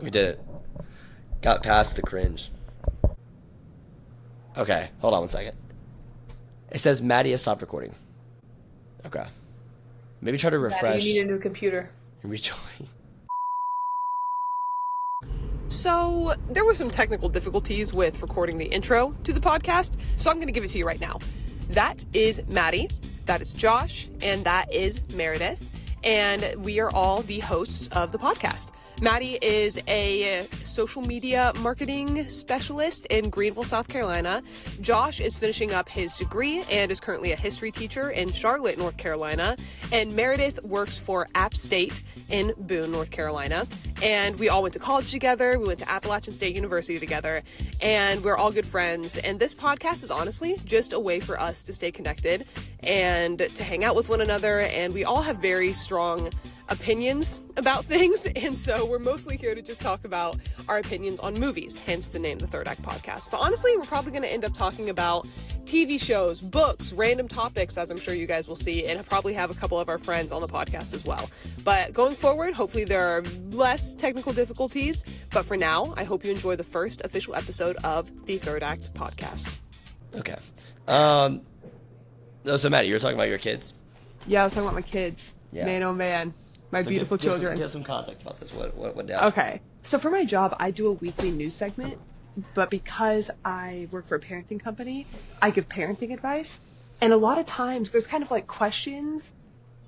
We did it. Got past the cringe. Okay, hold on one second. It says Maddie has stopped recording. Okay. Maybe try to refresh. Maddie, you need a new computer. And rejoin. So, there were some technical difficulties with recording the intro to the podcast, so I'm going to give it to you right now. That is Maddie, that is Josh, and that is Meredith, and we are all the hosts of the podcast. Maddie is a social media marketing specialist in Greenville, South Carolina. Josh is finishing up his degree and is currently a history teacher in Charlotte, North Carolina. And Meredith works for App State in Boone, North Carolina. And we all went to college together. We went to Appalachian State University together. And we're all good friends. And this podcast is honestly just a way for us to stay connected and to hang out with one another. And we all have very strong opinions about things, and so we're mostly here to just talk about our opinions on movies, hence the name The Third Act Podcast. But honestly, we're probably going to end up talking about TV shows, books, random topics, as I'm sure you guys will see, and probably have a couple of our friends on the podcast as well. But going forward, hopefully there are less technical difficulties, but for now, I hope you enjoy the first official episode of The Third Act Podcast. Okay. So Maddie, you were talking about your kids? Yeah, I was talking about my kids. Yeah. Man, oh man. My beautiful children. Give some context about this. What went down? Okay. So for my job, I do a weekly news segment, but because I work for a parenting company, I give parenting advice. And a lot of times there's kind of like questions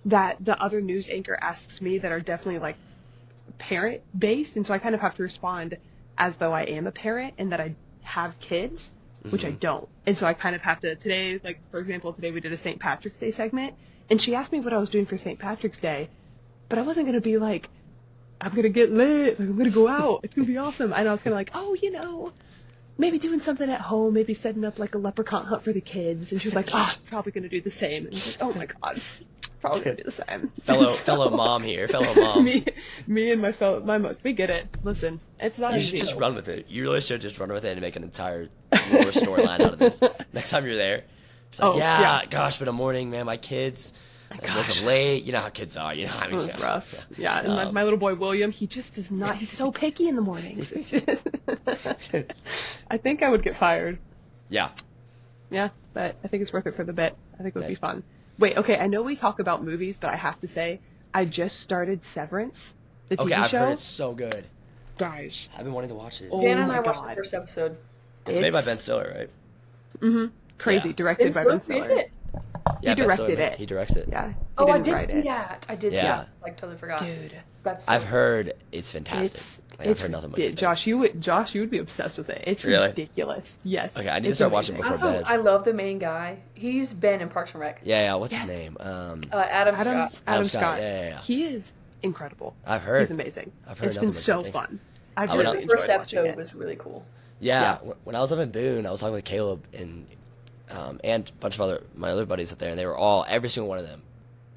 that the other news anchor asks me that are definitely like parent based. And so I kind of have to respond as though I am a parent and that I have kids, which I don't. And so I kind of have to today, like for example, today we did a St. Patrick's Day segment and she asked me what I was doing for St. Patrick's Day. But I wasn't going to be like, I'm going to get lit, like, I'm going to go out, it's going to be awesome. And I was kind of like, oh, you know, maybe doing something at home, maybe setting up like a leprechaun hunt for the kids. And she was like, oh, probably going to do the same. And I was like, oh my God, probably going to do the same. Fellow mom here, fellow mom. me and my mom, we get it. Listen, it's not You easy. should just run with it. You really should just run with it and make an entire lore storyline out of this. Next time you're there, like, yeah, gosh, but in the morning, man, my kids... I woke up late. You know how kids are. You know how it was rough. Yeah, and my little boy William, he just does not. He's so picky in the mornings. I think I would get fired. Yeah. Yeah, but I think it's worth it for the bit. I think it would be fun. Wait, okay. I know we talk about movies, but I have to say, I just started Severance, the TV show. I've heard it's so good. Guys, I've been wanting to watch it. Dan and I watched the first episode. It's made by Ben Stiller, right? Mm-hmm. Crazy. Yeah. Directed by Ben Stiller. Yeah, he directed it. He directs it. Yeah. Oh, I did see that. I did see that. Like, totally forgot. Dude. That's I've heard it's fantastic. I've heard nothing but good Josh, you would be obsessed with it. It's really? ridiculous. Yes. Okay, I need to start watching before bed. I love the main guy. He's Ben in Parks and Rec. Yeah. What's his name? Adam Scott. Adam Scott. Yeah. He is incredible. I've heard. He's amazing. I've heard it's been so fun. I've just really the first enjoyed episode was really cool. Yeah. When I was up in Boone, I was talking with Caleb and a bunch of my other buddies up there, and they were every single one of them,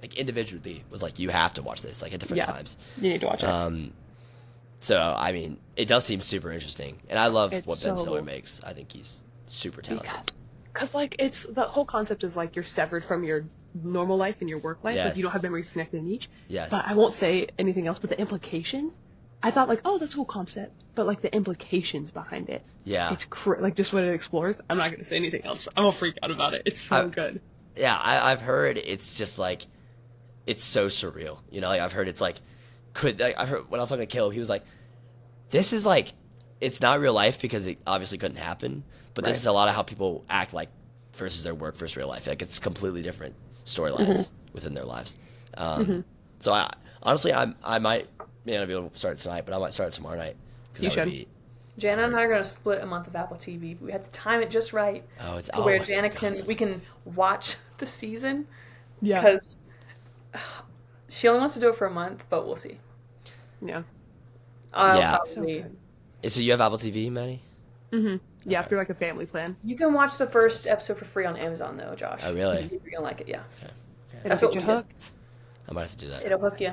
like individually, was like, you have to watch this, like at different times. You need to watch it. So I mean, it does seem super interesting, and I love what Ben Stiller cool. makes. I think he's super talented. Yeah. Cause like it's the whole concept is like you're severed from your normal life and your work life, like you don't have memories connected in each. Yes. But I won't say anything else. But the implications, I thought like, oh, that's a cool concept, but like the implications behind it. Yeah. It's like just what it explores. I'm not gonna say anything else. I'm gonna freak out about it. It's so good. Yeah, I've heard it's just like, it's so surreal. You know, like I've heard it's like, I heard when I was talking to Caleb, he was like, this is like, it's not real life because it obviously couldn't happen, but this is a lot of how people act like versus their work versus real life. Like it's completely different storylines within their lives. So I might not be able to start it tonight, but I might start it tomorrow night. You should. Jana and I are going to split a month of Apple TV. We have to time it just right. Where Jana we can watch the season. Yeah. Because she only wants to do it for a month, but we'll see. Yeah. Probably. So you have Apple TV, Maddie? Mm-hmm. Yeah, through like a family plan. You can watch the first episode for free on Amazon, though, Josh. Oh, really? You're going to like it, yeah. Okay. That's what we hooked. I might have to do that. It'll hook you.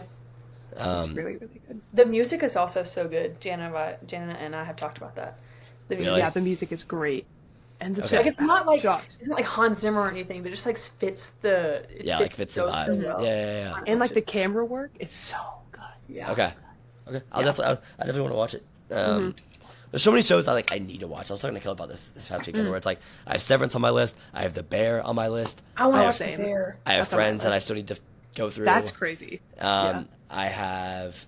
It's really, really good. The music is also so good. Jana and I have talked about that. The music. Really? Yeah, the music is great. And the like it's not like Hans Zimmer or anything, but it just like fits the fits the vibe. So well. Yeah. And like the camera work, it's so good. Yeah. Okay. I definitely want to watch it. There's so many shows I need to watch. I was talking to Kelly about this past weekend, where it's like I have Severance on my list, I have The Bear on my list. I want to watch The Bear. I have Friends that I still need to go through. That's crazy. I have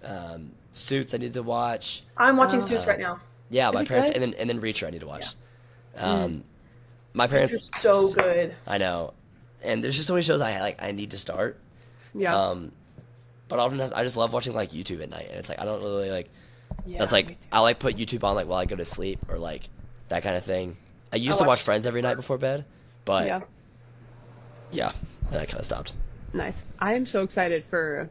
Suits I need to watch. I'm watching Suits right now. Yeah, my parents, good? and then Reacher I need to watch. My parents Reacher's so good. I know, and there's just so many shows I need to start. Yeah. But oftentimes I just love watching like YouTube at night, and it's like I don't really like. Yeah, That's me like too. I like put YouTube on like while I go to sleep or like that kind of thing. I used to watch Friends every night before bed, but yeah, then I kind of stopped. Nice. I am so excited for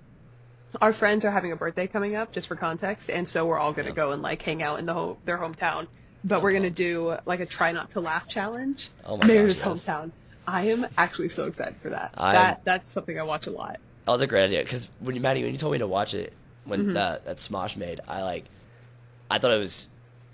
our friends are having a birthday coming up, just for context, and so we're all gonna go and like hang out in their hometown. But we're gonna do like a try not to laugh challenge. Oh my Meredith's gosh, yes. hometown. I am actually so excited for that. That's something I watch a lot. That was a great idea because Maddie, when you told me to watch it when that Smosh made, I thought it was.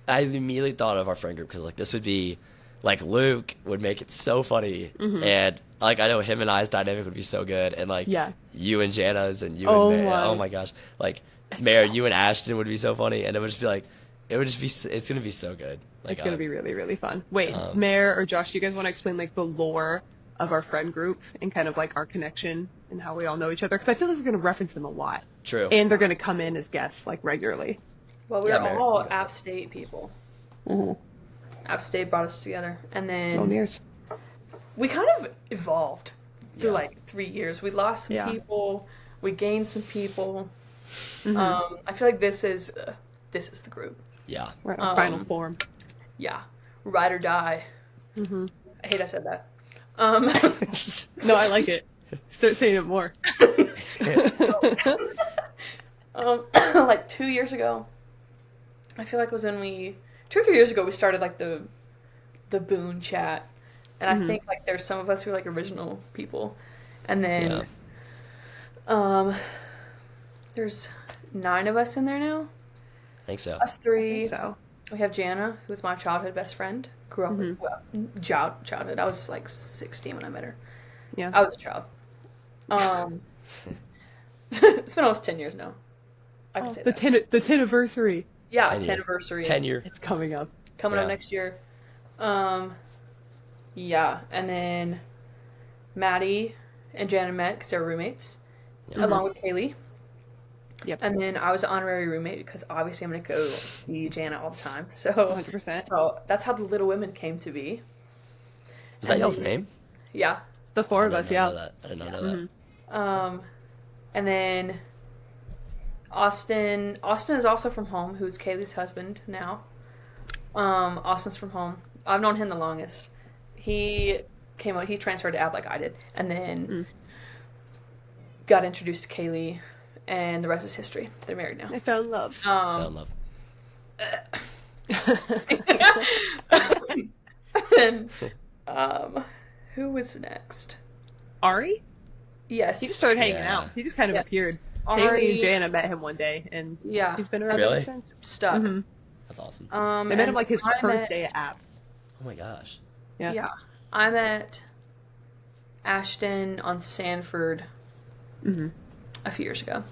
I immediately thought of our friend group because like this would be like Luke would make it so funny, and like I know him and I's dynamic would be so good, and like you and Jana's and you and Mary, oh my gosh, like Mare, you and Ashton would be so funny, and it would just be like it's gonna be so good. Like, It's gonna be really, really fun. Wait, Mare or Josh, do you guys want to explain like the lore of our friend group and kind of like our connection and how we all know each other? Because I feel like we're gonna reference them a lot. True. And they're gonna come in as guests like regularly. Well, we're Mary, all you got App that. State people. App State brought us together, and then Oh, years. we kind of evolved through like 3 years. We lost some people, we gained some people. I feel like this is the group. Yeah. We're in our final form. Yeah, ride or die. I hate I said that. No, I like it. Start saying it more. Like 2 years ago, I feel like it was when 2 or 3 years ago we started like the Boone chat, and I think like there's some of us who are like original people, and then there's 9 of us in there now. I think so. Us 3. So We have Jana, who's my childhood best friend. Grew up with, well, childhood. I was like 16 when I met her. yeah, I was a child. It's been almost 10 years now. I can say the that. the 10th anniversary. Yeah, 10 year. anniversary. Tenure. It's coming up. Coming up Yeah. next year. Yeah, and then Maddie and Jana met because they were roommates, along with Kaylee. Yep. And then I was an honorary roommate because obviously I'm going to go see Jana all the time. So 100%. that's how the Little Women came to be. Is that y'all's name? Yeah. The four of I us, did not know yeah. that. I did not know that. And then Austin is also from home, who's Kaylee's husband now. Austin's from home. I've known him the longest. He transferred to Ab like I did, and then got introduced to Kaylee, and the rest is history. They're married now. I fell in love. Fell in love. And who was next? Ari? Yes. He just started hanging Yeah. out. He just kind of Yeah. appeared. Ari- Kaylee and Jana met him one day, and Yeah. he's been around Really? ever since. Stuck. That's awesome. They met him like his I first met- day at App. Oh my gosh. Yeah. Yeah. I met Ashton on Sanford a few years ago.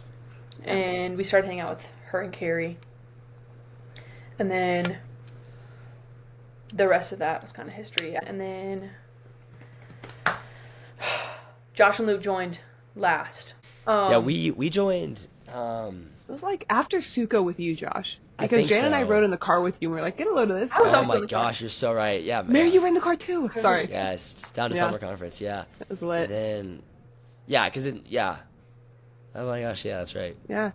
And we started hanging out with her and Carrie. And then the rest of that was kind of history. And then Josh and Luke joined last. Yeah, we joined. It was like after Suko with you, Josh. I Because think Jan and I so. rode in the car with you, and we were like, get a load of this. I was Oh also my in the car. gosh, you're so right. Yeah, man. Mary, you were in the car too. Sorry. Yes, down to Yeah. summer conference. Yeah. That was And lit. then, yeah. Oh my gosh, yeah, that's right. Yeah.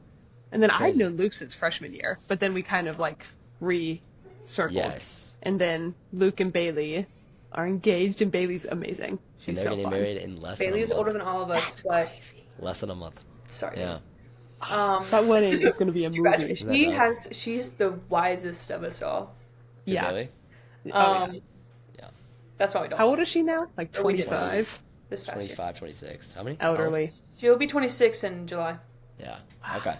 And then I'd Crazy. known Luke since freshman year, but then we kind of like re-circled. Yes. And then Luke and Bailey are engaged, and Bailey's amazing. And She's they're so getting fun. married in less Bailey than a is month. older than all of us, but Less than a month. sorry. Yeah. That wedding is going to be a movie. Congratulations. Isn't that nice? She's the wisest of us all. Yeah. Really? Oh, Yeah. That's why we don't. How old is she now? Like Oh, we did. 25? This past year. 25, 26. How many? Elderly. She'll be 26 in July. Yeah. Okay.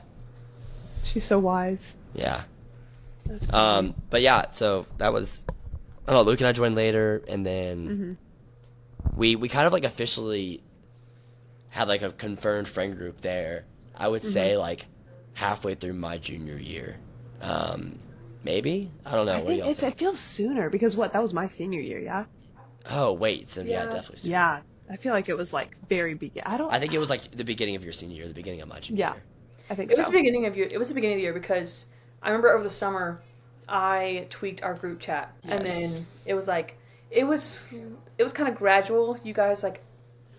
She's so wise. Yeah. That's crazy. But yeah, so that was, I don't know, Luke and I joined later, and then we kind of like officially had like a confirmed friend group there. I would say like halfway through my junior year. Maybe? I don't know. I What do think y'all it think? feels sooner because that was my senior year, yeah? Oh, wait. So, yeah, Yeah. definitely. Sooner. Yeah. I feel like it was like very begin. I think it was like the beginning of your senior year, the beginning of my junior Yeah. year. I think It was so. the beginning of It was the beginning of the year because I remember over the summer, I tweaked our group chat, and then Yes. it was like it was kind of gradual. You guys like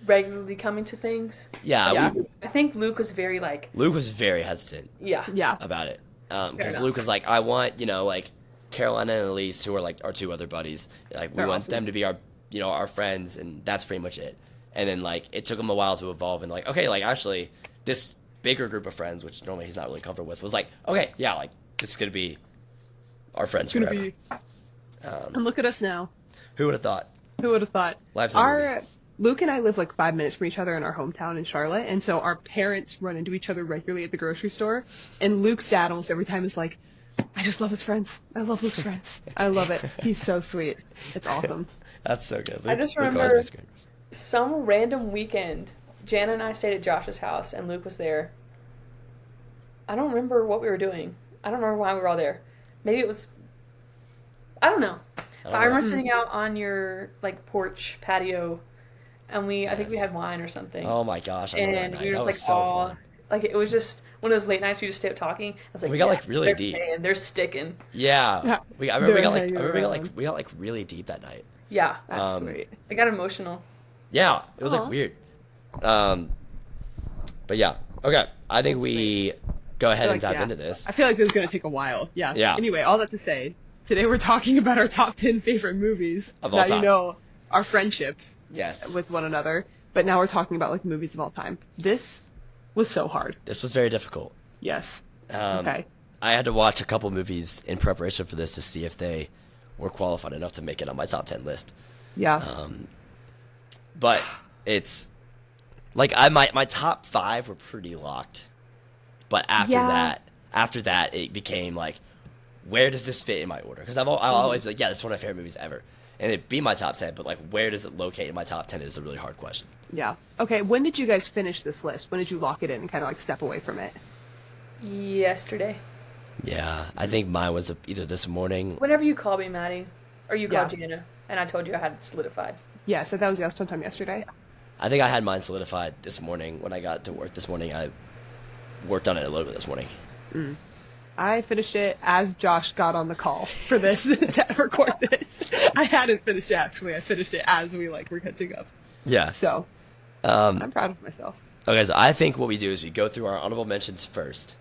regularly coming to things. Yeah, Yeah. I think Luke was very like, Luke was very hesitant yeah, Yeah. about it. Fair Because enough. Luke was like, I want, like Carolina and Elise, who are like our two other buddies, like we They're want awesome. them to be our, our friends, and that's pretty much it. And then like it took him a while to evolve, and like, okay, like actually this bigger group of friends, which normally he's not really comfortable with, was like, okay, yeah, like this is gonna be our friends It's gonna forever. be. And look at us now. Who would have thought? Who would have thought? Life's a Our Luke and I live like 5 minutes from each other in our hometown in Charlotte, and so our parents run into each other regularly at the grocery store. And Luke's dad almost every time is like, "I just love his friends. I love Luke's friends. I love it. He's so sweet. It's awesome." That's so good. I just always remember- makes great- some random weekend, Jana and I stayed at Josh's house, and Luke was there. I don't remember what we were doing. I don't remember why we were all there. Maybe it was. I don't know. But I remember sitting out on your like porch patio, and I think we Yes. had wine or something. Oh my gosh! I remember that and night. we were That just was like so all fun. like it was just one of those late nights we just stay up talking. I was like, We got, yeah, like, really they're deep. staying, they're sticking. Yeah, Yeah. I remember we got They're like hanging around. we got like really deep that night. Yeah, That's sweet. I got emotional. Yeah, it was Aw. like weird. But yeah, okay. I think we go ahead and Like, dive yeah. into this. I feel like this is gonna take a while. Yeah. Yeah. Anyway, all that to say, today we're talking about our top 10 favorite movies. Of all now time. you know our friendship Yes, with one another, but now we're talking about like movies of all time. This was so hard. this was very difficult. Yes. Um, Okay. I had to watch a couple movies in preparation for this to see if they were qualified enough to make it on my top 10 list. Yeah. But it's like my top 5 were pretty locked. But Yeah. after that, it became like, where does this fit in my order? Because I'll always be like, yeah, this is one of my favorite movies ever, and it'd be my top 10. But like, where does it locate in my top 10 is the really hard question. Yeah. Okay. When did you guys finish this list? When did you lock it in and kind of like step away from it? Yesterday, Yeah, I think mine was either this morning. whenever you called me, Maddie, or you called Yeah. Jana, and I told you I had it solidified. Yeah. So that was sometime yesterday. I think I had mine solidified this morning when I got to work this morning. I worked on it a little bit this morning. I finished it as Josh got on the call for this to record this. I hadn't finished it actually. I finished it as we were catching up. Yeah. So I'm proud of myself. Okay, so I think what we do is we go through our honorable mentions first,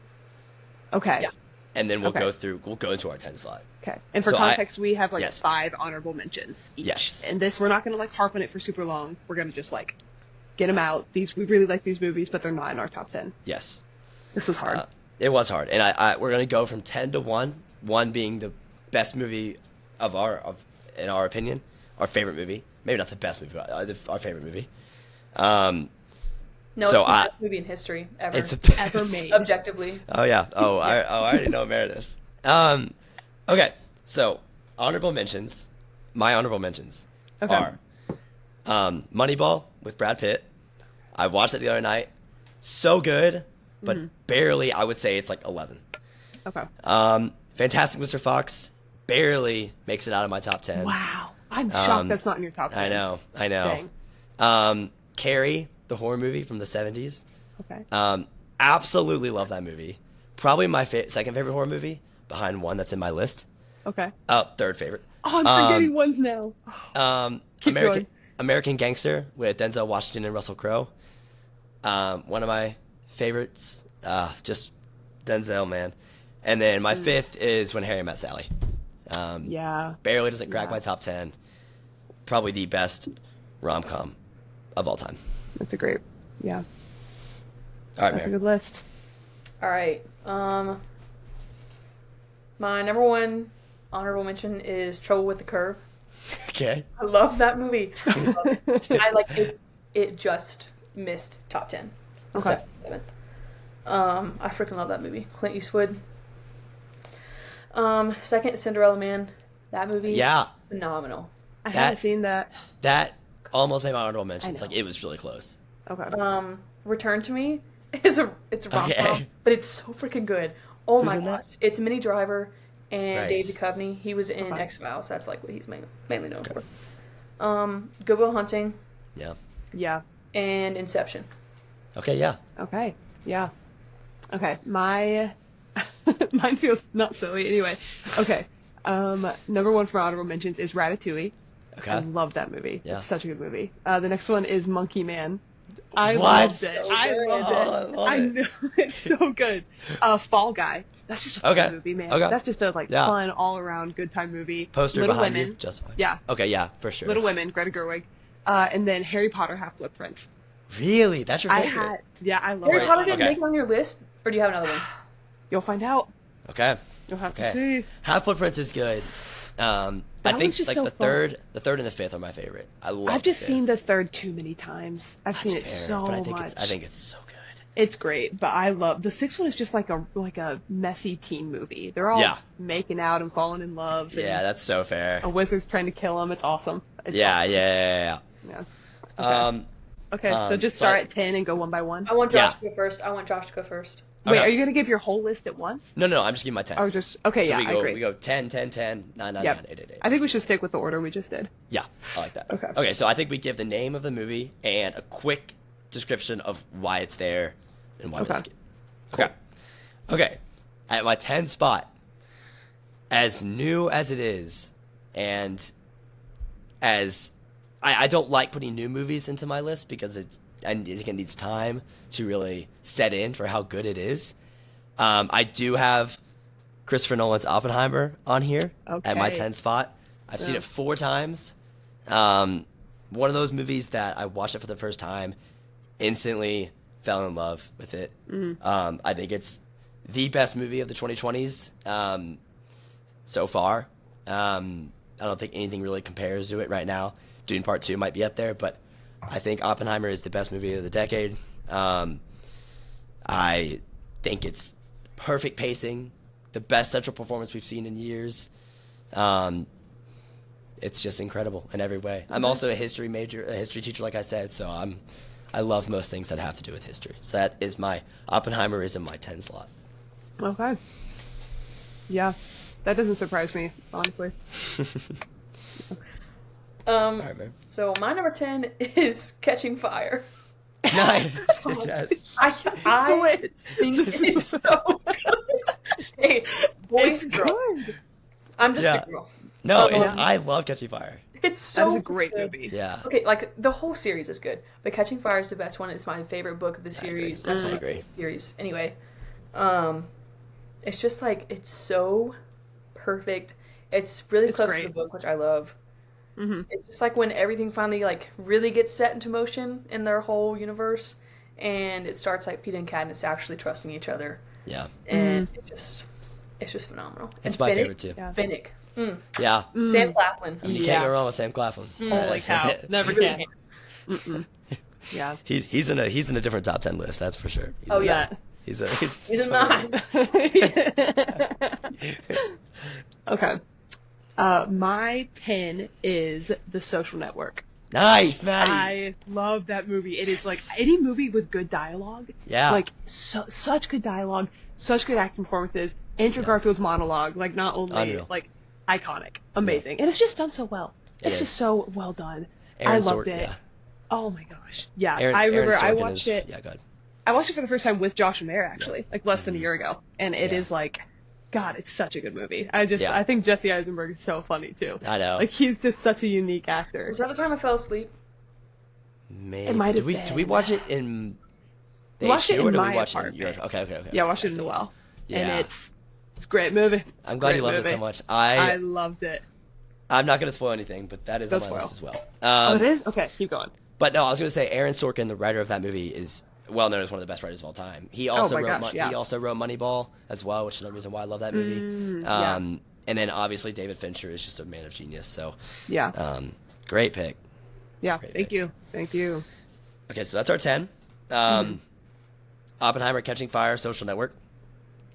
Okay. Yeah. and then we'll Okay. we'll go into our 10 slot. Okay. And for So context, we have yes. 5 honorable mentions each. Yes. And this, we're not going to harp on it for super long. We're going to just get them out. We really like these movies, but they're not in our top 10. Yes. This was hard. It was hard, and we're gonna go from 10 to 1. 1 being the best movie in our opinion, our favorite movie. Maybe not the best movie, but our favorite movie. No, So it's the I- best movie in history ever. It's a Ever made. Objectively. Oh yeah. I already know Meredith. Okay. So honorable mentions. My honorable mentions Okay. are Moneyball with Brad Pitt. I watched it the other night. So good, but barely. I would say it's like 11. Okay. Fantastic Mr. Fox barely makes it out of my top 10. Wow. I'm shocked that's not in your top 10. I know. Dang. Carrie, the horror movie from the 70s. Okay. Absolutely love that movie. Probably my second favorite horror movie, behind one that's in my list. Okay. Third favorite. Oh, I'm forgetting ones now. Keep going. American Gangster with Denzel Washington and Russell Crowe. One of my favorites. Just Denzel, man. And then my fifth is When Harry Met Sally. Yeah. Barely doesn't crack Yeah. my top 10. Probably the best rom-com of all time. That's a great. Yeah. All right, That's a Mary. good list. All right. My number 1 honorable mention is Trouble with the Curve. Okay. I love that movie. It just missed top 10. It's Okay. definitely 7th. I freaking love that movie. Clint Eastwood. Second, Cinderella Man. That movie. Yeah. Phenomenal. I That- haven't seen that. That almost made my honorable mentions. know. Like, it was really close. Okay. Return to Me it's a rom-com, Okay. but it's so freaking good. Oh Who's my in that? gosh. It's Minnie Driver, and Right. Dave Duchovny. He was in Okay. X-Files. That's like what he's mainly known for. Good Will Hunting Yeah. Yeah. and Inception. Okay. Yeah. Okay. Yeah. Okay. Mine feels not silly anyway. Okay. Number one for honorable mentions is Ratatouille. I Okay. love that movie. Yeah. It's such a good movie. The next one is Monkey Man. I What? loved it. So I good. loved it. Oh, I love I it. know it's so good. Fall Guy. That's just a fun Okay. movie, man. Okay. That's just a Yeah. fun all around good time movie. Poster Little behind Women. you. Justified. Yeah. Okay. Yeah. For sure. Little Women. Greta Gerwig. And then Harry Potter Half-Blood Prince. Really? That's your favorite? I love Harry Right, Potter didn't okay. make it on your list, or do you have another one? You'll find out. Okay. You'll have Okay. to see. Half-Blood Prince is good. I That think was just like so the fun. third and the fifth are my favorite. I love. I've just the seen fifth. the third too many times. I've That's seen it fair, so but I think much. I think it's so good. It's great, but I love the sixth one is just like a messy teen movie. They're all Yeah. making out and falling in love. And Yeah, that's so fair. a wizard's trying to kill them. It's awesome. It's Yeah, awesome. yeah. Yeah. Okay. Okay, so just so start I- at 10 and go one by one. I want Josh Yeah. to go first. I want Josh to go first. Wait, Okay. are you going to give your whole list at once? No, I'm just giving my 10. Or just okay? so yeah, we I go agree. we go 10, 10, 10, 9, 9, Yep. 9, 8, 8, 8. I think we should stick with the order we just did. Yeah, I like that. Okay. Okay, so I think we give the name of the movie and a quick description of why it's there and why we Okay. like it. Okay. Okay. At my 10 spot, as new as it is, and as I don't like putting new movies into my list because I think it needs time to really set in for how good it is. I do have Christopher Nolan's Oppenheimer on here at my Okay. 10 spot. I've seen Yeah. it 4 times. One of those movies that I watched it for the first time, instantly fell in love with it. I think it's the best movie of the 2020s so far. I don't think anything really compares to it right now. Dune Part 2 might be up there, but I think Oppenheimer is the best movie of the decade. I think it's perfect pacing, the best central performance we've seen in years. It's just incredible in every way. I'm also a history teacher, like I said, so I love most things that have to do with history. So that is Oppenheimer is in my 10 slot. Okay. Yeah, that doesn't surprise me, honestly. All right, man. So my number 10 is Catching Fire. Nice. Yes. I Switch. think it's so good. Hey, boys It's and girls. good. I'm just Yeah. a girl. No, Yeah. I love Catching Fire. It's so That is a great good. movie. Yeah. Okay, like the whole series is good, but Catching Fire is the best one. It's my favorite book of the series. agree. That's I my agree. series. Anyway, it's just like it's so perfect. It's really It's close to great. the book, which I love. It's just like when everything finally like really gets set into motion in their whole universe, and it starts like Peter and Katniss actually trusting each other, Yeah. and it's just phenomenal. It's And my Finnick- favorite too. Yeah. Finnick, Yeah. Sam Claflin. I mean, you Yeah. can't go wrong with Sam Claflin. Holy cow. Never Really can. Yeah. He's in a different top 10 list, that's for sure. Oh, yeah. He's He's in mine. Okay. My 10 is The Social Network. Nice, Maddie. I love that movie. It is like any movie with good dialogue. Yeah. Like such good dialogue, such good acting performances. Andrew Garfield's monologue, like not only Unreal. like iconic, amazing, and it's just done so well. It's is. just so well done. Aaron I loved Sorkin- it. yeah. Oh my gosh. Yeah. Aaron- I remember Aaron I Sorkin watched is- it. Yeah, go ahead. I watched it for the first time with Josh and Mare actually, like less than a year ago, and it Yeah. is like, God, it's such a good movie. I Yeah. think Jesse Eisenberg is so funny too. I know. Like he's just such a unique actor. Was that the time I fell asleep? Maybe. It might have Did we been. watch it in We watched it HQ, or in did my we watch apartment. it in your? Okay. Yeah, I watched it in the well, Yeah. and it's a great movie. It's I'm a glad great you loved movie. it so much. I loved it. I'm not going to spoil anything, but that is on Don't my spoil. list as well. Oh, it is? Okay, keep going. But no, I was going to say Aaron Sorkin, the writer of that movie, is well known as one of the best writers of all time. He also my wrote gosh, yeah. he also wrote Moneyball as well, which is another reason why I love that movie. yeah. And then obviously David Fincher is just a man of genius. So Yeah. great pick. Yeah, great thank pick. you. Thank you. Okay, so that's our 10. Oppenheimer, Catching Fire, Social Network.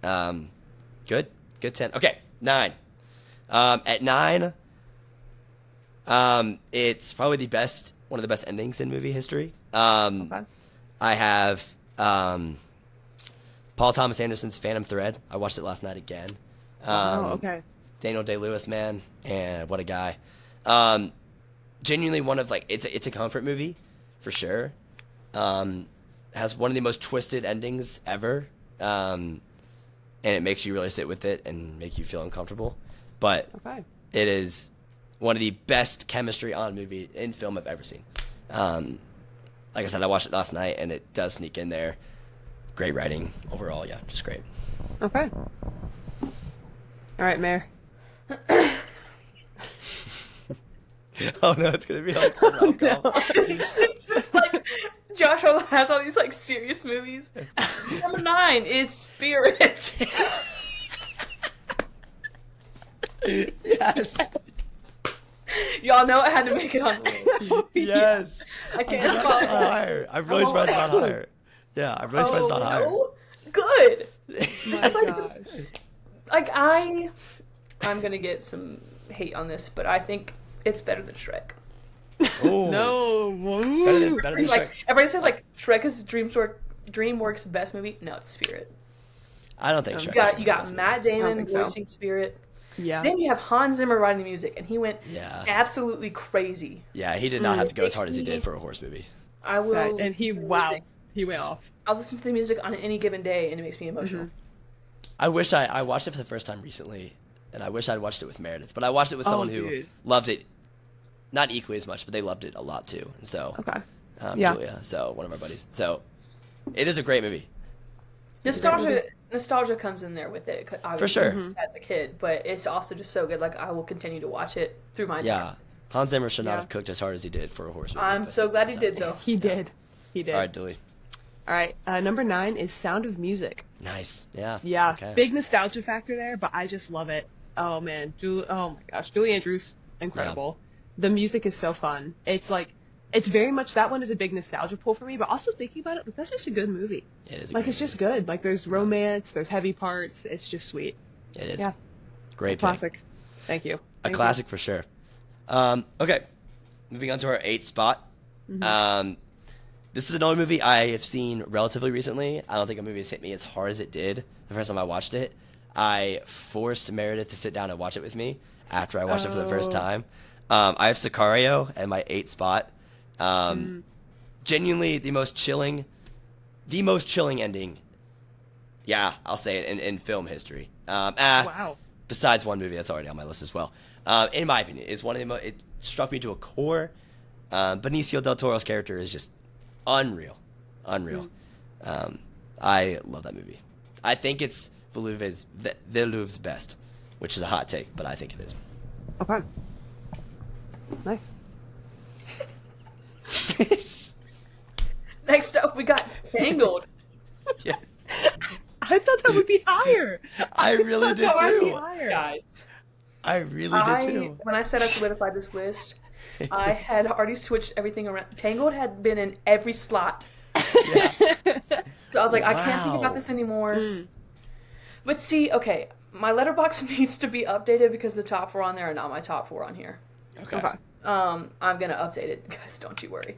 Good 10. Okay, 9. At 9, it's probably one of the best endings in movie history. Okay. I have Paul Thomas Anderson's Phantom Thread. I watched it last night again. Okay. Daniel Day-Lewis, man, and what a guy. Genuinely one of like it's a comfort movie for sure. Has one of the most twisted endings ever, and it makes you really sit with it and make you feel uncomfortable. But Okay. it is one of the best chemistry on movie in film I've ever seen. Like I said, I watched it last night, and it does sneak in there. Great writing overall, yeah, just great. Okay. All right, Mayor. Oh no, it's gonna be like some rom-com. It's just like Josh has all these like serious movies. Number 9 is Spirit. Yes, Y'all know I had to make it on the list. yes. I can't It's follow not higher. I'm really surprised it's not higher. Yeah, I'm really surprised it's not higher. no? Good. My gosh. Like I'm gonna get some hate on this, but I think it's better than Shrek. Ooh. No. Better than Like Shrek. everybody says, like Shrek is DreamWorks' best movie. No, it's Spirit. I don't think Shrek. You got Matt Damon think so. voicing Spirit. Yeah. Then you have Hans Zimmer writing the music, and he went Yeah. absolutely crazy. Yeah, he did not have to go as hard as he Makes me- did for a horse movie. I will. And he went off. I'll listen to the music on any given day, and it makes me emotional. I wish I watched it for the first time recently, and I wish I'd watched it with Meredith. But I watched it with someone who dude. loved it, not equally as much, but they loved it a lot too. And so, Okay. Yeah. Julia, so one of our buddies. So, it is a great movie. Nostalgia comes in there with it, For sure. as a kid, but it's also just so good. Like I will continue to watch it through my Yeah. time. Hans Zimmer should not Yeah. have cooked as hard as he did for a horse movie. I'm but- so glad he did so. He did. He did. All right, Dooley. All right. Number 9 is Sound of Music. Nice. Yeah. Yeah. Okay. Big nostalgia factor there, but I just love it. Oh man. Oh my gosh. Julie Andrews, incredible. The music is so fun. It's very much, that one is a big nostalgia pull for me, but also thinking about it, like, that's just a good movie. It is. A Like, great it's just good. Like, there's romance, there's heavy parts. It's just sweet. movie. It is. Yeah. Great pick. Classic. Thank you. A Thank you. classic for sure. Okay, moving on to our 8th spot. This is another movie I have seen relatively recently. I don't think a movie has hit me as hard as it did the first time I watched it. I forced Meredith to sit down and watch it with me after I watched it for the first time. I have Sicario at my 8th spot. Genuinely the most chilling ending. Yeah, I'll say it in film history. Wow. Besides one movie that's already on my list as well. In my opinion, it's one of the it struck me to a core. Benicio del Toro's character is just unreal. I love that movie. I think it's Villeneuve's best, which is a hot take, but I think it is. Okay. Nice. Next up, we got Tangled. Yeah, I thought that would be higher. I really did That would be too. higher. Guys, I really did too. when I said I solidified this list, I had already switched everything around. Tangled had been in every slot. Yeah. So I was like, I can't think Wow. about this anymore. But see, okay, my letterbox needs to be updated because the top 4 on there are not my top 4 on here. Okay. Okay. I'm gonna update it, guys. Don't you worry.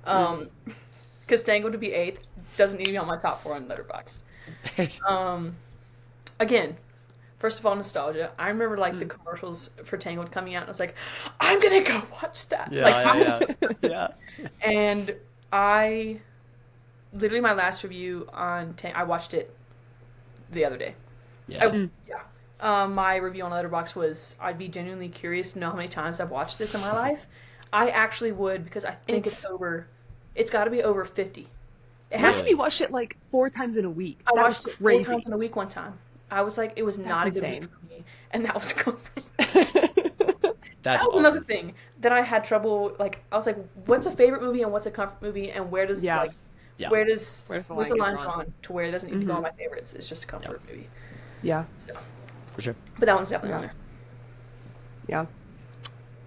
Because Tangled to be 8th doesn't need to be on my top 4 on Letterboxd. Again, first of all, nostalgia. I remember like the commercials for Tangled coming out, and I was like, I'm gonna go watch that. Yeah, like, yeah. And I literally my last review on I watched it the other day. Yeah. My review on Letterboxd was I'd be genuinely curious to know how many times I've watched this in my life. I actually would because I think it's got to be over 50. It has Imagine to you watched it like 4 times in a week. I That watched was it 4 crazy. times in a week one time. I was like, it was not a good insane. week for me, and that was That's that was another awesome. thing that I had trouble. Like, I was like, what's a favorite movie and what's a comfort movie, and where does Yeah. Yeah. where's Where's the the line line get drawn? drawn to where it doesn't need to go on my favorites? It's just a comfort movie. Yeah. So, For sure. but that one's definitely on there. Yeah.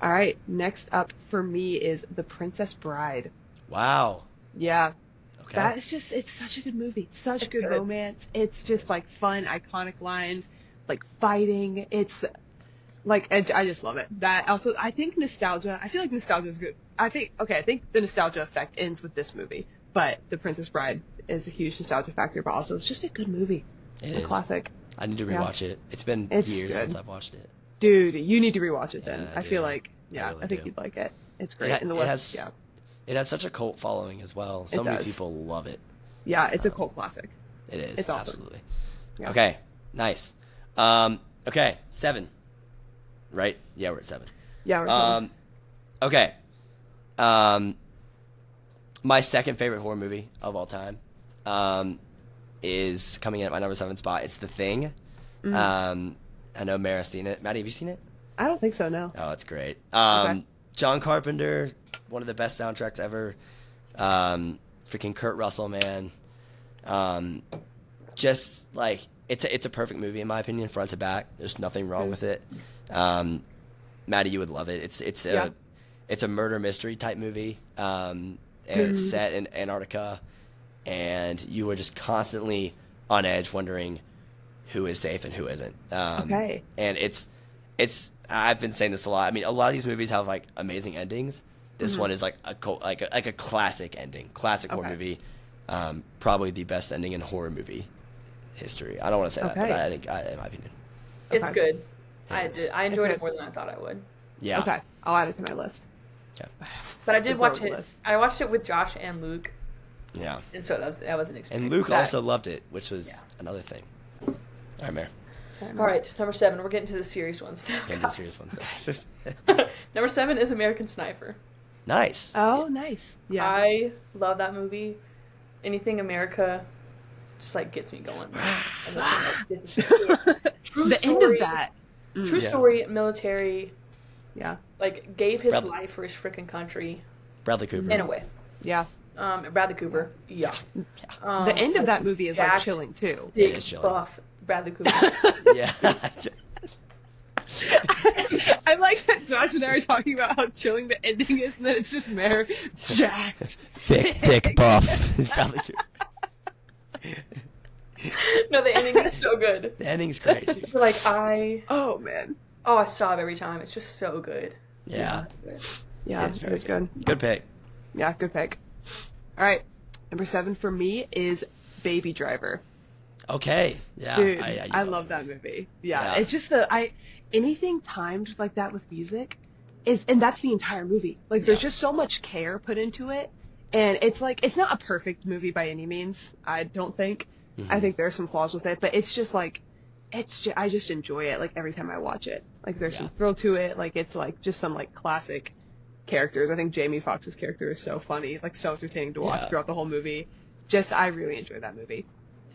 All right. Next up for me is The Princess Bride. Wow. Yeah. Okay. That is just, it's such a good movie. Such It's good good. romance. It's just like fun, iconic lines, like fighting. It's like, I just love it. That also, I think nostalgia, I feel like nostalgia is good. I think the nostalgia effect ends with this movie, but The Princess Bride is a huge nostalgia factor, but also it's just a good movie. It It's a is. classic. I need to rewatch it. It's been It's years good. since I've watched it. Dude, you need to rewatch it then. Yeah, I I feel do. like, I really think do. you'd like it. It's great. ha- And the it West, has- It has such a cult following as well. So many does. people love it. yeah, it's a cult classic. It is, It's awesome. absolutely. Yeah. Okay, nice. Okay, 7. Right? Yeah, we're at 7. Yeah, we're Okay. My second favorite horror movie of all time is coming in at my number 7 spot. It's The Thing. I know Mara's seen it. Maddie, have you seen it? I don't think so, no. Oh, it's great. Okay. John Carpenter, one of the best soundtracks ever. Freaking Kurt Russell, man. Just like it's a perfect movie in my opinion, front to back. There's nothing wrong with it. Maddie, you would love it. It's a murder mystery type movie. And it's set in Antarctica, and you were just constantly on edge, wondering who is safe and who isn't. Okay. And it's I've been saying this a lot. I mean, a lot of these movies have like amazing endings. This one is like a classic ending, classic horror Okay. movie. Probably the best ending in horror movie history. I don't want to say that, but Okay. I think, in my opinion, It's Okay. good. is. I enjoyed It's it more than I thought I would. yeah. Okay, I'll add it to my list. Okay. But I did Good watch road it. list. I watched it with Josh and Luke, Yeah. and so that was an experience. And Luke That- also loved it, which was Yeah. another thing. All right, Mare. All right, number 7. We're getting to the serious ones now. Getting the serious ones. Number 7 is American Sniper. Nice. Oh, nice. Yeah. I love that movie. Anything America just like gets me going. I'm like, this is true the end story. of that. True Yeah. story, military, Yeah. like gave his Bradley- life for his freaking country Bradley Cooper. in a way. Yeah. Bradley Cooper, yeah. The end of that movie is like jacked, chilling too. Big It is chilling. buff Bradley Cooper. Yeah. I like that Josh and I are talking about how chilling the ending is, and then it's just Mare jacked. thick buff. Bradley Cooper. No, the ending is so good. The ending's crazy. Like Oh man. I stop every time. It's just so good. Yeah. Yeah, It's very it's good. Good pick. Yeah, good pick. All right, number 7 for me is Baby Driver. Okay. Yeah. Dude, you I love love it. that movie. Yeah, Yeah. it's just anything timed like that with music and that's the entire movie. Like there's Yeah. just so much care put into it, and it's like it's not a perfect movie by any means. I don't think. Mm-hmm. I think there's some flaws with it, but it's just like I just enjoy it like every time I watch it. Like there's Yeah. some thrill to it. Like it's like just some like classic characters. I think Jamie Foxx's character is so funny, like so entertaining to watch Yeah. throughout the whole movie. I really enjoy that movie.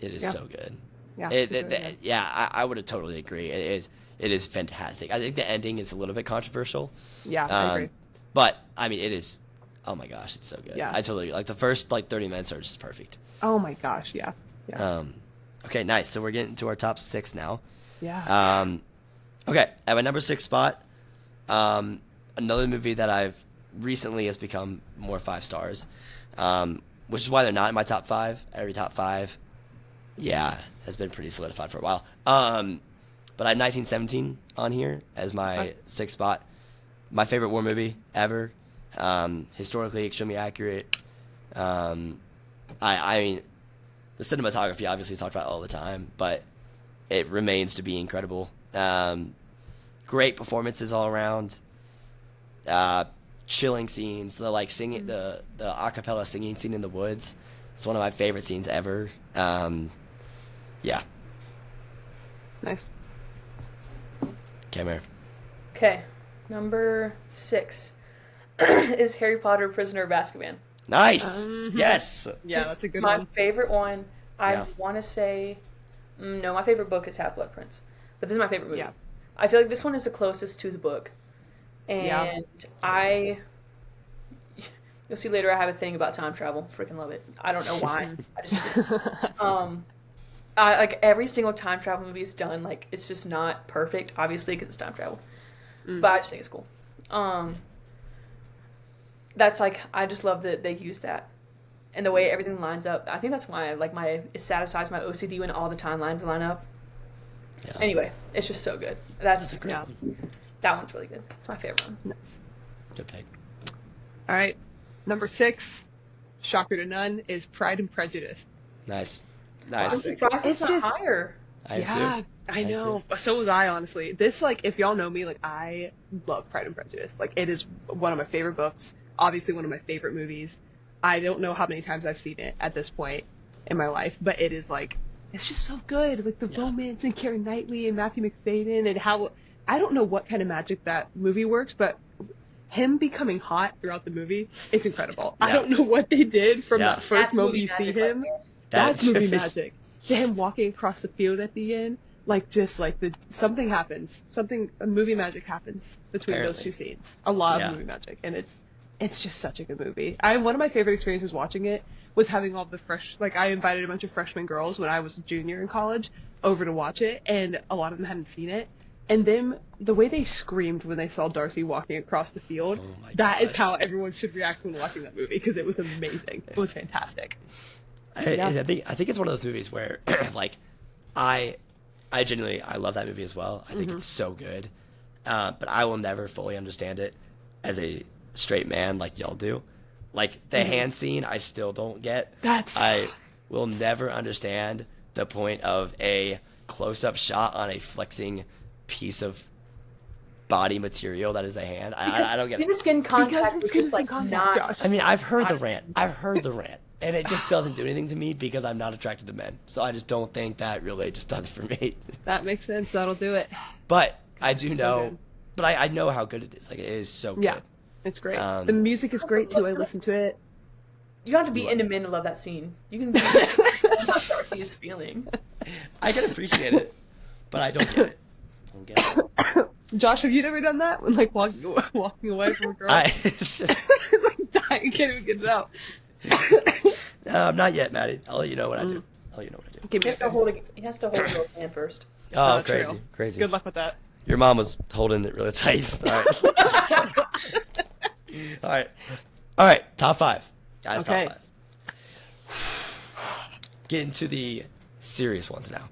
It is Yeah. so good. Yeah, It, it's really good. yeah, I would have totally agree. It is fantastic. I think the ending is a little bit controversial. Yeah, I agree. But I mean, it is. Oh my gosh, it's so good. Yeah. I totally like the first like 30 minutes are just perfect. Oh my gosh, yeah. Okay, nice. So we're getting to our top 6 now. Yeah. Okay, at my number 6 spot, another movie that I've recently has become more 5 stars, which is why they're not in my top 5. Every top 5, yeah, has been pretty solidified for a while. But I had 1917 on here as my 6th spot. My favorite war movie ever. Historically extremely accurate. I mean, the cinematography obviously is talked about all the time, but it remains to be incredible. Great performances all around. Chilling scenes. The like singing, the a cappella singing scene in the woods. It's one of my favorite scenes ever. Yeah. Nice. Cameron. Okay, number 6 is Harry Potter: Prisoner of Azkaban. Nice. Yes. Yeah, It's that's a good my one. favorite one. I Yeah. want to say, no, my favorite book is Half-Blood Prince, but this is my favorite movie. Yeah. I feel like this one is the closest to the book, and Yeah. you'll see later. I have a thing about time travel. Freaking love it. I don't know why. I just like every single time travel movie is done. Like it's just not perfect, obviously, because it's time travel. But I just think it's cool. That's like I just love that they use that, and the way everything lines up. I think that's why it satisfies my OCD when all the timelines line up. Yeah. Anyway, it's just so good. That's a great Yeah. one. That one's really good. It's my favorite one. Good pick. All right. Number 6, shocker to none, is Pride and Prejudice. Nice. I'm Nice. surprised it's It's not just- higher. I am Yeah, too. I know. So was I, honestly. This, like, if y'all know me, like, I love Pride and Prejudice. Like, it is one of my favorite books. Obviously, one of my favorite movies. I don't know how many times I've seen it at this point in my life, but it is, like, it's just so good. Like, the romance and Keira Knightley and Matthew McFadyen and how, I don't know what kind of magic that movie works, but him becoming hot throughout the movie, it's incredible. I don't know what they did from that first moment you see him. That's movie magic. To him walking across the field at the end, like, just like something happens, a movie magic happens between those two scenes. A lot of movie magic, and it's just such a good movie. One of my favorite experiences watching it was having all the I invited a bunch of freshman girls when I was a junior in college over to watch it, and a lot of them hadn't seen it. And then the way they screamed when they saw Darcy walking across the field, that is how everyone should react when watching that movie, because it was amazing. It was fantastic. I think it's one of those movies where, like, I genuinely, I love that movie as well. I think it's so good. But I will never fully understand it as a straight man like y'all do. Like, the hand scene, I still don't get. I will never understand the point of a close-up shot on a flexing piece of body material that is a hand. I don't get it. The skin contact is just, like, not... I mean, I've heard the rant. And it just doesn't do anything to me because I'm not attracted to men. So I just don't think that really just does it for me. That makes sense. That'll do it. But I do know, but I know how good it is. Like, it is so good. Yeah, it's great. The music is great too. I listen to it. You don't have to be into men to love that scene. You can be what Darcy is feeling. I can appreciate it, but I don't get it. Josh, have you never done that? When, like, walking away from a girl? Like, dying, can't even get it out. Not yet, Maddie. I'll let you know what I do. He has to hold a girl's hand first. Oh, crazy. Good luck with that. Your mom was holding it really tight. All right. Top 5. Guys, okay. Top 5. Getting to the serious ones now.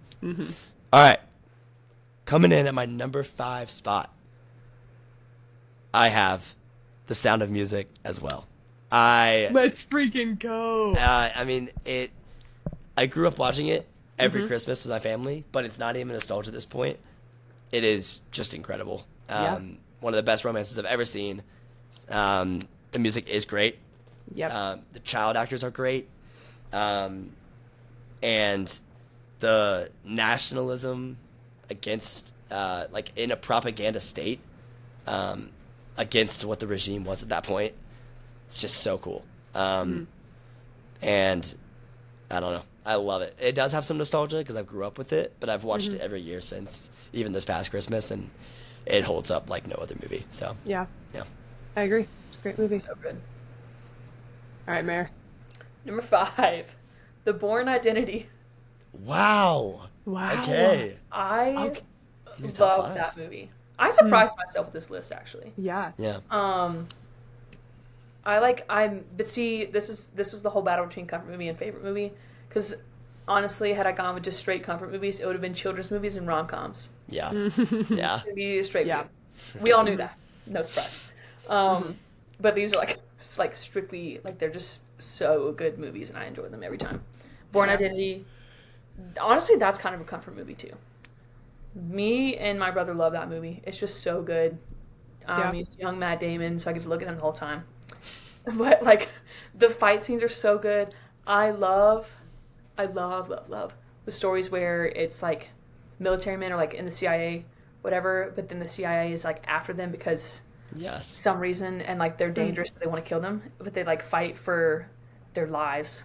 All right. Coming in at my number 5 spot, I have The Sound of Music as well. Let's freaking go. I mean, I grew up watching it every Christmas with my family, but it's not even nostalgia at this point. It is just incredible. One of the best romances I've ever seen. The music is great. Yep. The child actors are great. And the nationalism against, like, in a propaganda state, against what the regime was at that point. It's just so cool. And I don't know. I love it. It does have some nostalgia because I grew up with it, but I've watched it every year since, even this past Christmas, and it holds up like no other movie. So yeah. I agree. It's a great movie. So good. All right, Mare. Number 5, The Bourne Identity. Wow. Okay. I love that movie. I surprised myself with this list, actually. Yeah. But see, this was the whole battle between comfort movie and favorite movie. Because honestly, had I gone with just straight comfort movies, it would have been children's movies and rom-coms. Yeah. It'd be a straight movie. We all knew that. No surprise. But these are like strictly, like, they're just so good movies, and I enjoy them every time. Bourne Identity. Honestly, that's kind of a comfort movie too. Me and my brother love that movie. It's just so good. He's young Matt Damon, so I get to look at him the whole time. But, like, the fight scenes are so good. I love the stories where it's, like, military men are, like, in the CIA, whatever, but then the CIA is, like, after them because some reason, and, like, they're dangerous, but they want to kill them, but they, like, fight for their lives.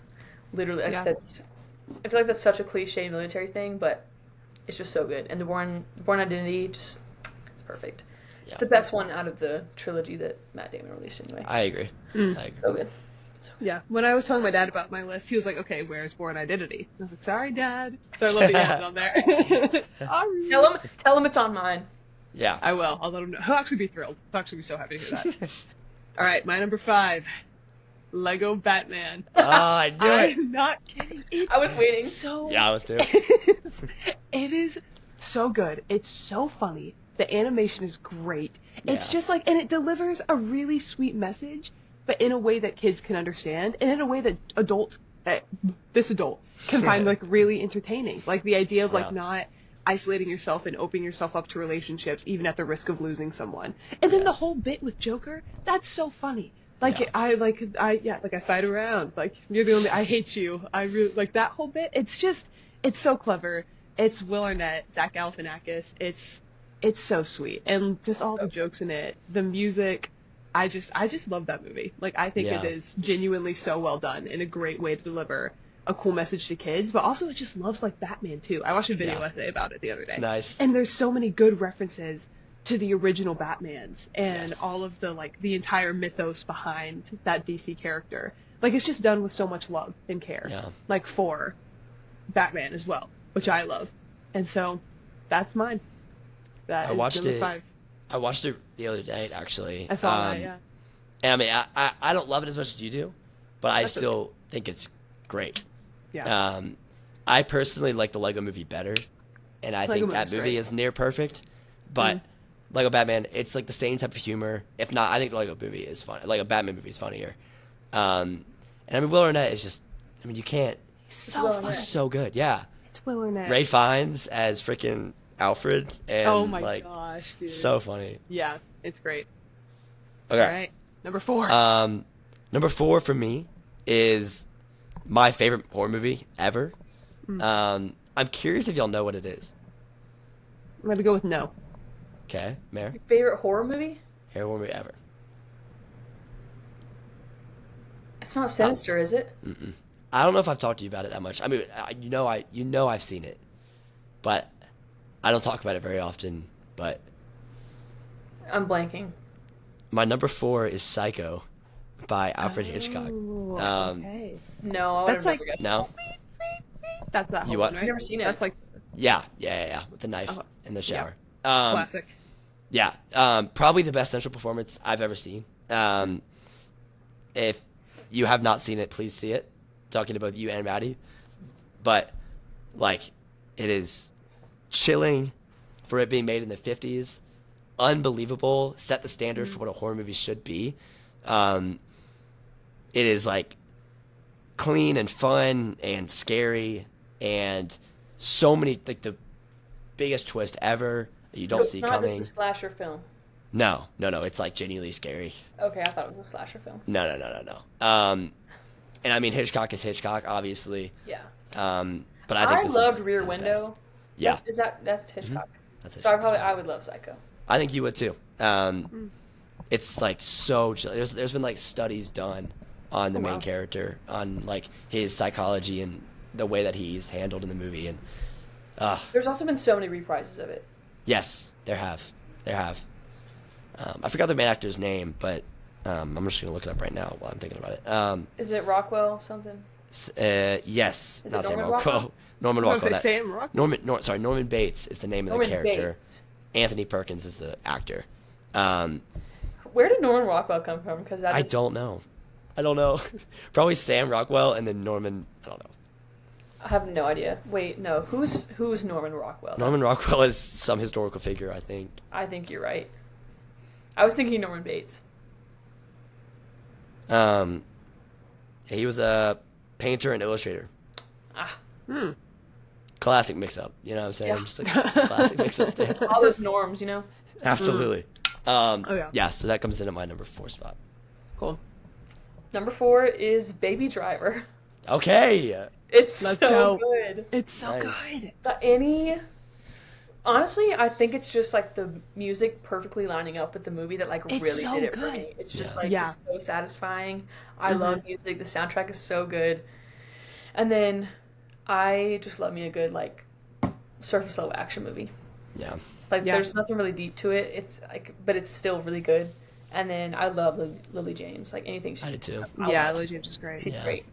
Literally, like, I feel like that's such a cliche military thing, but it's just so good. And the Bourne Identity, it's perfect. Yeah. It's the best one out of the trilogy that Matt Damon released anyway. I agree. So good. Yeah, when I was telling my dad about my list, he was like, okay, where's Bourne Identity? And I was like, sorry, Dad. So I love that you have it on there. Tell him it's on mine. Yeah. I will. I'll let him know. He'll actually be thrilled. He'll actually be so happy to hear that. All right, my number 5, Lego Batman. I knew it. I'm not kidding. I was waiting. I was too. It is so good. It's so funny. The animation is great. It's just like, and it delivers a really sweet message, but in a way that kids can understand, and in a way that this adult can find, like, really entertaining. Like, the idea of, like, not, isolating yourself and opening yourself up to relationships, even at the risk of losing someone. And then the Yes. whole bit with Joker, that's so funny. Like, Yeah. I fight around. Like, you're the only, I hate you. I really, like, that whole bit, it's so clever. It's Will Arnett, Zach Galifianakis. It's so sweet. And just all the jokes in it, the music, I just love that movie. Like, I think Yeah. it is genuinely so well done and a great way to deliver a cool message to kids, but also it just loves, like, Batman, too. I watched a video Yeah. essay about it the other day. Nice. And there's so many good references to the original Batmans and Yes. all of the, like, the entire mythos behind that DC character. Like, it's just done with so much love and care. Yeah. Like, for Batman as well, which I love. And so, that's mine. That I is watched number it 5. I watched it the other day, actually. I saw that, yeah. And I mean, I don't love it as much as you do, but I That's still think it's great. Yeah. I personally like the Lego Movie better, and I Lego think that Movie's movie great. is near perfect. But Lego Batman, it's like the same type of humor. If not, I think the Lego Movie is fun. Lego Batman movie is funnier. And I mean, Will Arnett is just, I mean, you can't. So Will fun. Arnett. He's so good. Yeah. It's Will Arnett. Ray Fiennes as freaking Alfred, and Oh my like gosh, dude. so funny. Yeah, it's great. Okay. All right. Number 4. Number 4 for me is my favorite horror movie ever. I'm curious if y'all know what it is. I'm going to go with no. Okay, Mare? Favorite horror movie? Favorite horror movie ever. It's not Sinister, is it? I don't know if I've talked to you about it that much. I mean, you know I've seen it, but I don't talk about it very often. But I'm blanking. my number 4 is Psycho by Alfred Hitchcock. Ooh, Um, okay. No, I would That's have like- never guessed. No? That's that You whole what? one, right? I've never seen it. That's like Yeah, with the knife Uh-huh. in the shower. classic. Yeah, probably the best central performance I've ever seen. If you have not seen it, please see it. Talking to both you and Maddie. But, like, it is chilling for it being made in the 50s. Unbelievable. Set the standard for what a horror movie should be. It is, like, clean and fun and scary and so many, like, the biggest twist ever that you don't So see it's not coming. just a slasher film. No. It's like genuinely scary. Okay, I thought it was a slasher film. No. And I mean, Hitchcock is Hitchcock, obviously. Yeah. But I think this loved is Rear his Window. best. Yeah, That's Hitchcock. that's So Hitchcock. I would love Psycho. I think you would too. It's like so chill. There's been like studies done on the main wow. character, on like his psychology and the way that he's handled in the movie. And There's also been so many reprises of it. yes, there have. I forgot the main actor's name, but I'm just gonna look it up right now while I'm thinking about it. Is it Rockwell something? Yes, Is not it Sam Norman Rockwell. Rockwell? Norman I was Rockwell. gonna say Sam Rockwell. Norman Bates is the name of Norman the character. Bates. Anthony Perkins is the actor. Where did Norman Rockwell come from? Because I don't know. Probably Sam Rockwell and then Norman. I don't know. I have no idea. Wait, no. Who's Norman Rockwell? Norman Rockwell is some historical figure, I think. I think you're right. I was thinking Norman Bates. He was a painter and illustrator. Ah, Classic mix-up. You know what I'm saying? Yeah. Just like some classic mix-ups there. all those norms, you know. Absolutely. yeah. Yeah. So that comes in at my number 4 spot. Cool. Number 4 is Baby Driver. Okay. It's Let's so go. good. It's so Nice. good. Honestly, I think it's just like the music perfectly lining up with the movie that like It's really so did it for good. me. It's just Yeah. like Yeah. it's so satisfying. I love music. The soundtrack is so good. And then I just love me a good like surface level action movie. Yeah. Like Yeah. there's nothing really deep to it. It's like but it's still really good. And then I love Lily James. Like anything she's I did too. I'll Yeah, watch. Lily James is great. She's Yeah. great.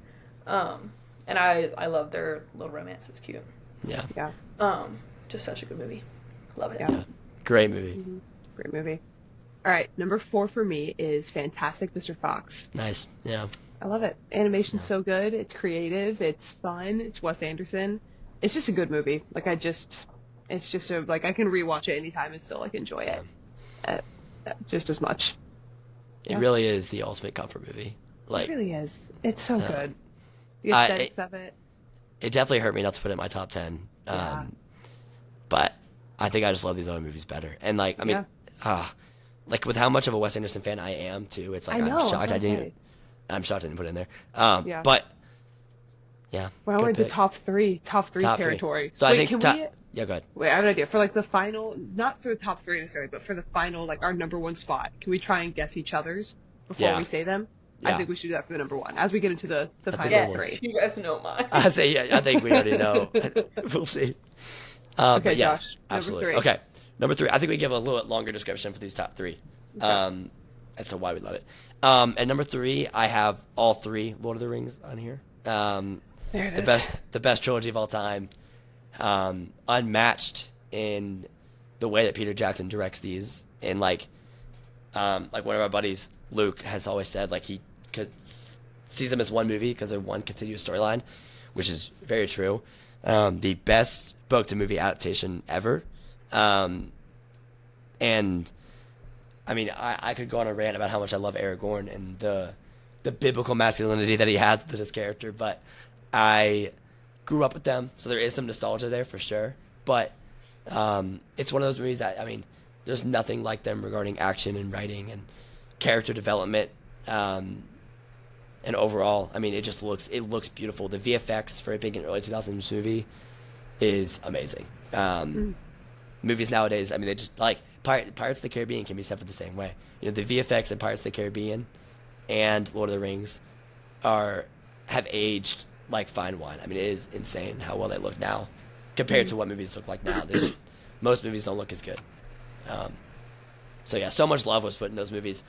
And I love their little romance. It's cute. Yeah. Yeah. Just such a good movie. Love it. Yeah. Great movie. Great movie. All right, number 4 for me is Fantastic Mr. Fox. Nice. Yeah. I love it. Animation's so good. It's creative. It's fun. It's Wes Anderson. It's just a good movie. Like it's just I can rewatch it anytime and still like enjoy it, just as much. It Yeah. really is the ultimate comfort movie. Like, It really is. It's so good. The I- aesthetics of it. it definitely hurt me not to put it in my top 10. Yeah. But I think I just love these other movies better. And like, I mean, Yeah. like with how much of a Wes Anderson fan I am too, it's like I know, I'm shocked I I was gonna didn't. say. I'm shocked I didn't put it in there. Yeah. But yeah, Well, good we're into pick. top three Top three. territory. So I Wait, think can we? yeah, go ahead. Wait, I have an idea for like the final, not for the top three necessarily, but for the final, like our number one spot. Can we try and guess each other's before Yeah. we say them? Yeah. I think we should do that for the number one as we get into the That's a final good one. Yes, three. you guys know mine. I say yeah. I think we already know. We'll see. But yes, Josh, number absolutely. three. Okay, number 3. I think we give a little longer description for these top 3, as to why we love it. And number 3, I have all 3 Lord of the Rings on here. There it The is. best trilogy of all time, unmatched in the way that Peter Jackson directs these, and like one of our buddies, Luke, has always said like he sees them as one movie because they're one continuous storyline, which is very true. The best book to movie adaptation ever, and I mean I could go on a rant about how much I love Aragorn and the biblical masculinity that he has to his character, but I grew up with them, so there is some nostalgia there for sure. But it's one of those movies that, I mean, there's nothing like them regarding action and writing and character development, and overall, I mean, it looks beautiful. The VFX for it being an early 2000s movie is amazing. Movies nowadays, I mean, they just like Pirates of the Caribbean can be said for the same way. You know, the VFX in Pirates of the Caribbean and Lord of the Rings have aged like fine wine. I mean, it is insane how well they look now compared to what movies look like now. Most movies don't look as good. So yeah, so much love was put in those movies,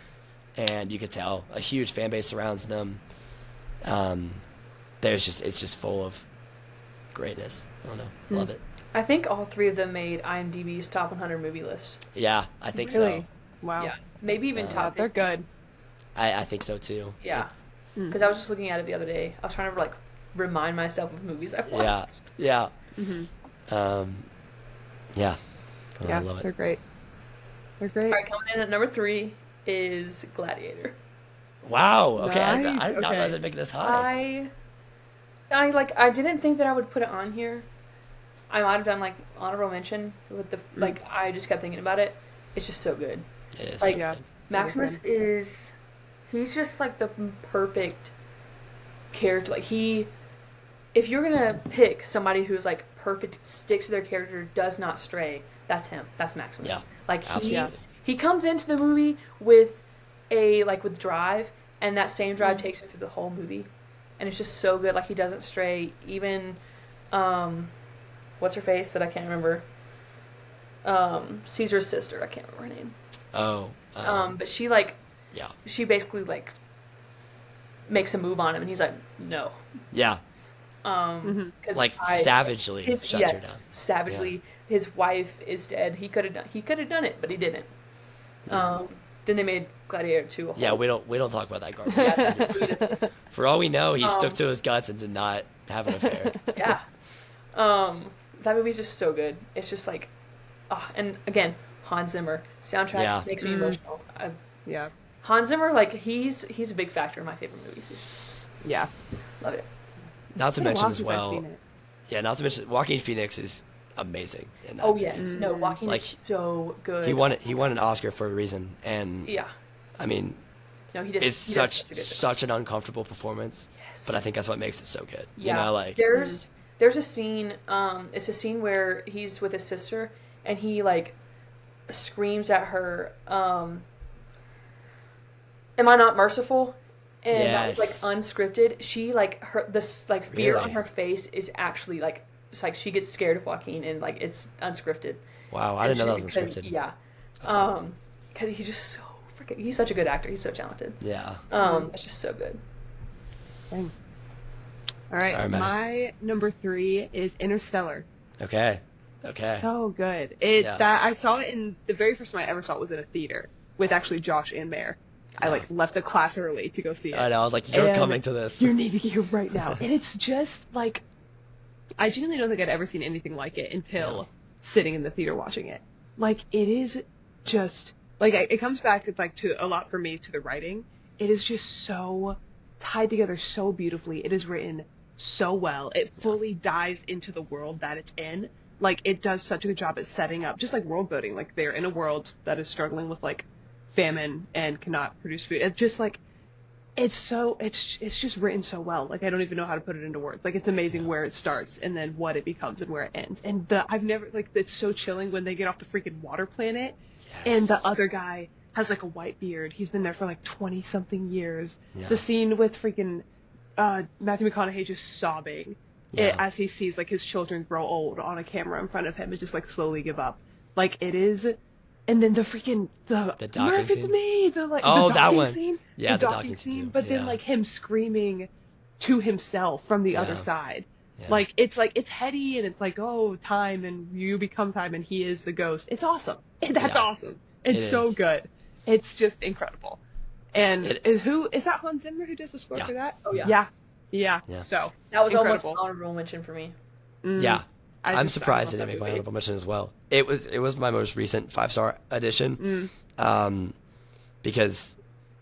and you could tell a huge fan base surrounds them. It's just full of greatness. I don't know, love it. I think all 3 of them made IMDb's top 100 movie list. Yeah, I think Really? so. Wow. Yeah, maybe even top. They're good. I think so too. Yeah, because I was just looking at it the other day. I was trying to like remind myself of movies I've watched. Yeah. Yeah. Oh, Yeah, I love they're it. great. They're great. All right, coming in at number 3 is Gladiator. Wow. Okay. I Nice, did not okay. realize I'd make it this high. I didn't think that I would put it on here. I might have done like honorable mention with the like. I just kept thinking about it. It's just so good. It is. Like, so yeah. good. Maximus is, he's just like the perfect character. Like if you're gonna pick somebody who's like perfect, sticks to their character, does not stray, that's him. That's Maximus. Yeah, Like absolutely. he comes into the movie with with drive, and that same drive takes him through the whole movie, and it's just so good. Like he doesn't stray. Even, what's her face that I can't remember. Caesar's sister. I can't remember her name. Oh. But she Yeah. she basically like makes a move on him, and he's like, no. Yeah. 'Cause Like savagely shuts her down. savagely. His wife is dead. He could have done it, but he didn't. Then they made Gladiator 2 a whole. Yeah, we don't talk about that garbage. Yeah, he doesn't. For all we know, he stuck to his guts and did not have an affair. Yeah. That movie's just so good. It's just like, and again, Hans Zimmer soundtrack makes me emotional. Yeah. Hans Zimmer, like he's a big factor in my favorite movies. It's just, Yeah. love it. Not to It's been a mention while as since I've well. seen it. Yeah, not to mention Joaquin Phoenix is amazing in that Oh movie. yes, no, Joaquin Like, is so good. He won an Oscar for a reason, and Yeah. I mean, No, he does. it's he does a good job. such an uncomfortable performance, Yes. but I think that's what makes it so good. Yeah. You know, like there's a scene. It's a scene where he's with his sister, and he like screams at her. Am I not merciful? And that was Yes. like unscripted. She like this like fear on Really? her face is actually like it's like she gets scared of Joaquin, and like it's unscripted. wow, I didn't know that was Because- unscripted. Yeah. Because he's just so freaking. He's such a good actor. He's so talented. Yeah. It's just so good. Dang. All right. All right, Maddie. My number 3 is Interstellar. Okay. Okay. So good. It's Yeah. that I saw it in the very first time I ever saw it was in a theater with actually Josh and Mare. I like left the class early to go see it. I know. I was like, you're And coming to this. You need to get here right now. And it's just like, I genuinely don't think I'd ever seen anything like it until No. sitting in the theater watching it. Like, it is just, like, it comes back, it's like, to a lot for me to the writing. It is just so tied together so beautifully. It is written so well. It fully dives into the world that it's in. Like, it does such a good job at setting up, just like world building. Like, they're in a world that is struggling with, like, famine and cannot produce food. It's just, like, it's just written so well. Like, I don't even know how to put it into words. Like, it's amazing where it starts and then what it becomes and where it ends. And it's so chilling when they get off the freaking water planet and the other guy has, like, a white beard. He's been there for, like, 20-something years. Yeah. The scene with freaking Matthew McConaughey just sobbing as he sees, like, his children grow old on a camera in front of him and just, like, slowly give up. Like, it is... And then the freaking... The docking Murph, it's scene? me! The, like, Oh, the that docking one. scene. Yeah, the the docking docking scene. scene, But then, yeah. like, him screaming to himself from the other Yeah. side. Yeah. Like, it's heady and it's like, oh, time, and you become time, and he is the ghost. It's awesome. That's Yeah. awesome. It's It so is. good. It's just incredible. And It- is that Hans Zimmer who does the score Yeah. for that? Oh, yeah. Yeah. Yeah. So That was incredible. almost an honorable mention for me. Yeah. I'm surprised I it love didn't make that my movie. honorable mention as well. It was my most recent 5-star edition. Because,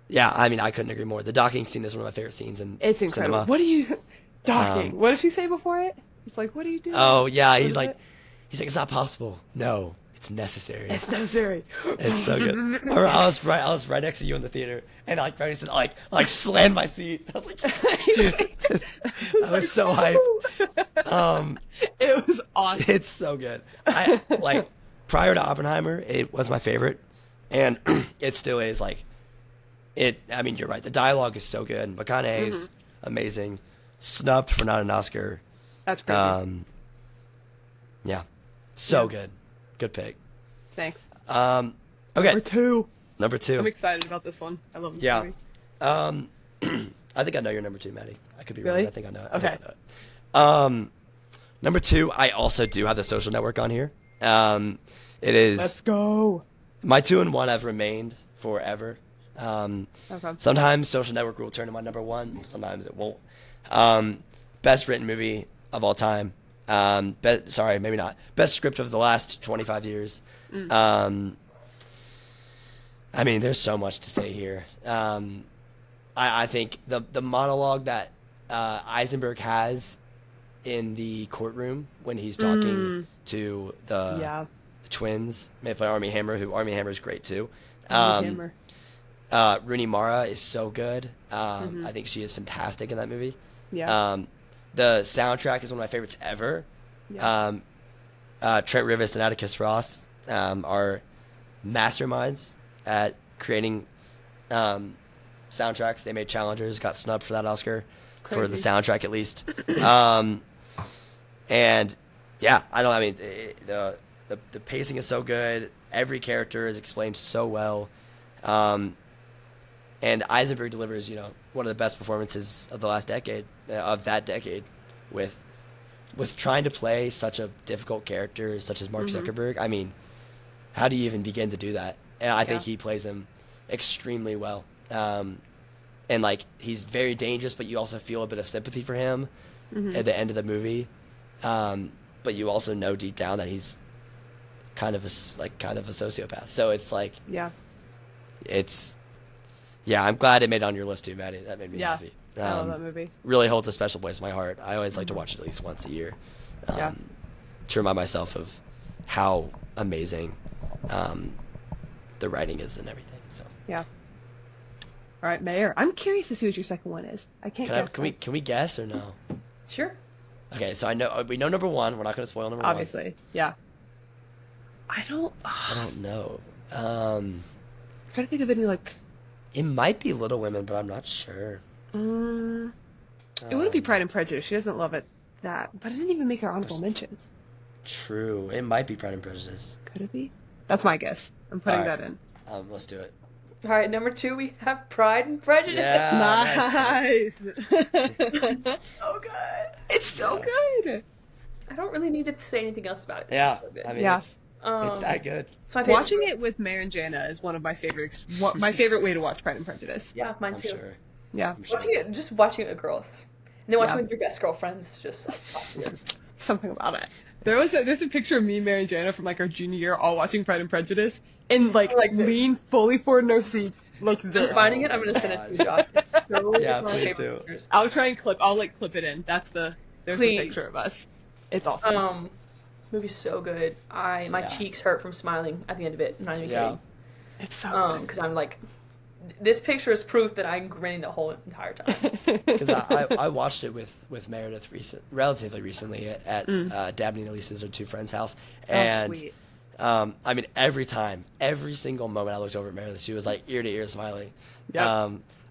yeah, I mean, I couldn't agree more. The docking scene is one of my favorite scenes in It's incredible. cinema. What are you docking? What did she say before it? It's like, what are you doing? Oh, yeah, What he's is like, it? it's not possible. No, it's necessary. It's necessary. It's so good. I was right next to you in the theater, and like Brady said, like slammed my seat. I was like, I was so hyped. It was awesome. It's so good. I like prior to Oppenheimer, it was my favorite, and it still is. Like it. I mean, you're right. The dialogue is so good. McConaughey's amazing. Snubbed for not an Oscar. That's crazy. Yeah, so good. Good pick. Thanks. Okay, Number 2. number 2. I'm excited about this one. I love this Yeah. movie. I think I know your number 2, Maddie. I could be wrong. Really? But I think I know it. Okay. I think I know it. Number 2, I also do have The Social Network on here. It is Let's go. my 2 and 1 have remained forever. Okay. Sometimes Social Network will turn to my number 1. Sometimes it won't. Best written movie of all time. Sorry, maybe not. Best script of the last 25 years. I mean, there's so much to say here. I think the monologue that Eisenberg has in the courtroom when he's talking to the twins, made by Armie Hammer, who Armie Hammer is great too. Hammer. Rooney Mara is so good. I think she is fantastic in that movie. Yeah. The soundtrack is one of my favorites ever. Yeah. Trent Rivers and Atticus Ross are masterminds at creating soundtracks. They made Challengers, got snubbed for that Oscar for the Crazy. soundtrack at least. And yeah, I mean, the pacing is so good. Every character is explained so well. And Eisenberg delivers, one of the best performances of the last decade, of that decade, with trying to play such a difficult character such as Mark Zuckerberg. I mean, how do you even begin to do that? And I think he plays him extremely well. And like he's very dangerous, but you also feel a bit of sympathy for him at the end of the movie. But you also know deep down that he's kind of a sociopath. So it's like Yeah. I'm glad it made it on your list too, Maddie. That made me Yeah. happy. I love that movie. Really holds a special place in my heart. I always like to watch it at least once a year, Yeah. to remind myself of how amazing the writing is and everything. So Yeah. All right, Mayor. I'm curious to see what your second one is. I can't guess. can we guess or no? Sure. Okay, so we know number 1. We're not going to spoil number 1. Obviously. Yeah. I don't. I don't know. I'm trying to think of any like. It might be Little Women, but I'm not sure. It wouldn't be Pride and Prejudice. She doesn't love it that, but it didn't even make her honorable mentions. True. It might be Pride and Prejudice. Could it be? That's my guess. I'm putting All right. that in. Let's do it. All right, number 2, we have Pride and Prejudice. Yeah. Nice. So good. It's so good. I don't really need to say anything else about it. It's Yeah. so good. I mean, Yeah. it's that good. It's my favorite. Watching it with Mare and Jana is one of my favorite. My favorite way to watch Pride and Prejudice. Yeah, mine I'm too. sure. Yeah. Watching it with girls. And then watching Yeah. with your best girlfriends is just like top tier. Something about it. There's a picture of me, Mary and Jana from like our junior year, all watching Pride and Prejudice, and like Like this. lean fully forward in our seats, like this. I'm finding it. I'm gonna send it to you, Josh. It's so Yeah, one of my please favorite do. pictures. I'll try and clip. I'll like clip it in. There's Please. the picture of us. It's awesome. movie's so good. My Yeah. cheeks hurt from smiling at the end of it. I'm not even kidding. It's so good. Because I'm like, this picture is proof that I'm grinning the whole entire time. Because I watched it with Meredith relatively recently at Dabney and Elise's, or two friends' house, and sweet. I mean, every single moment I looked over at Meredith, she was like ear to ear smiling. Yep.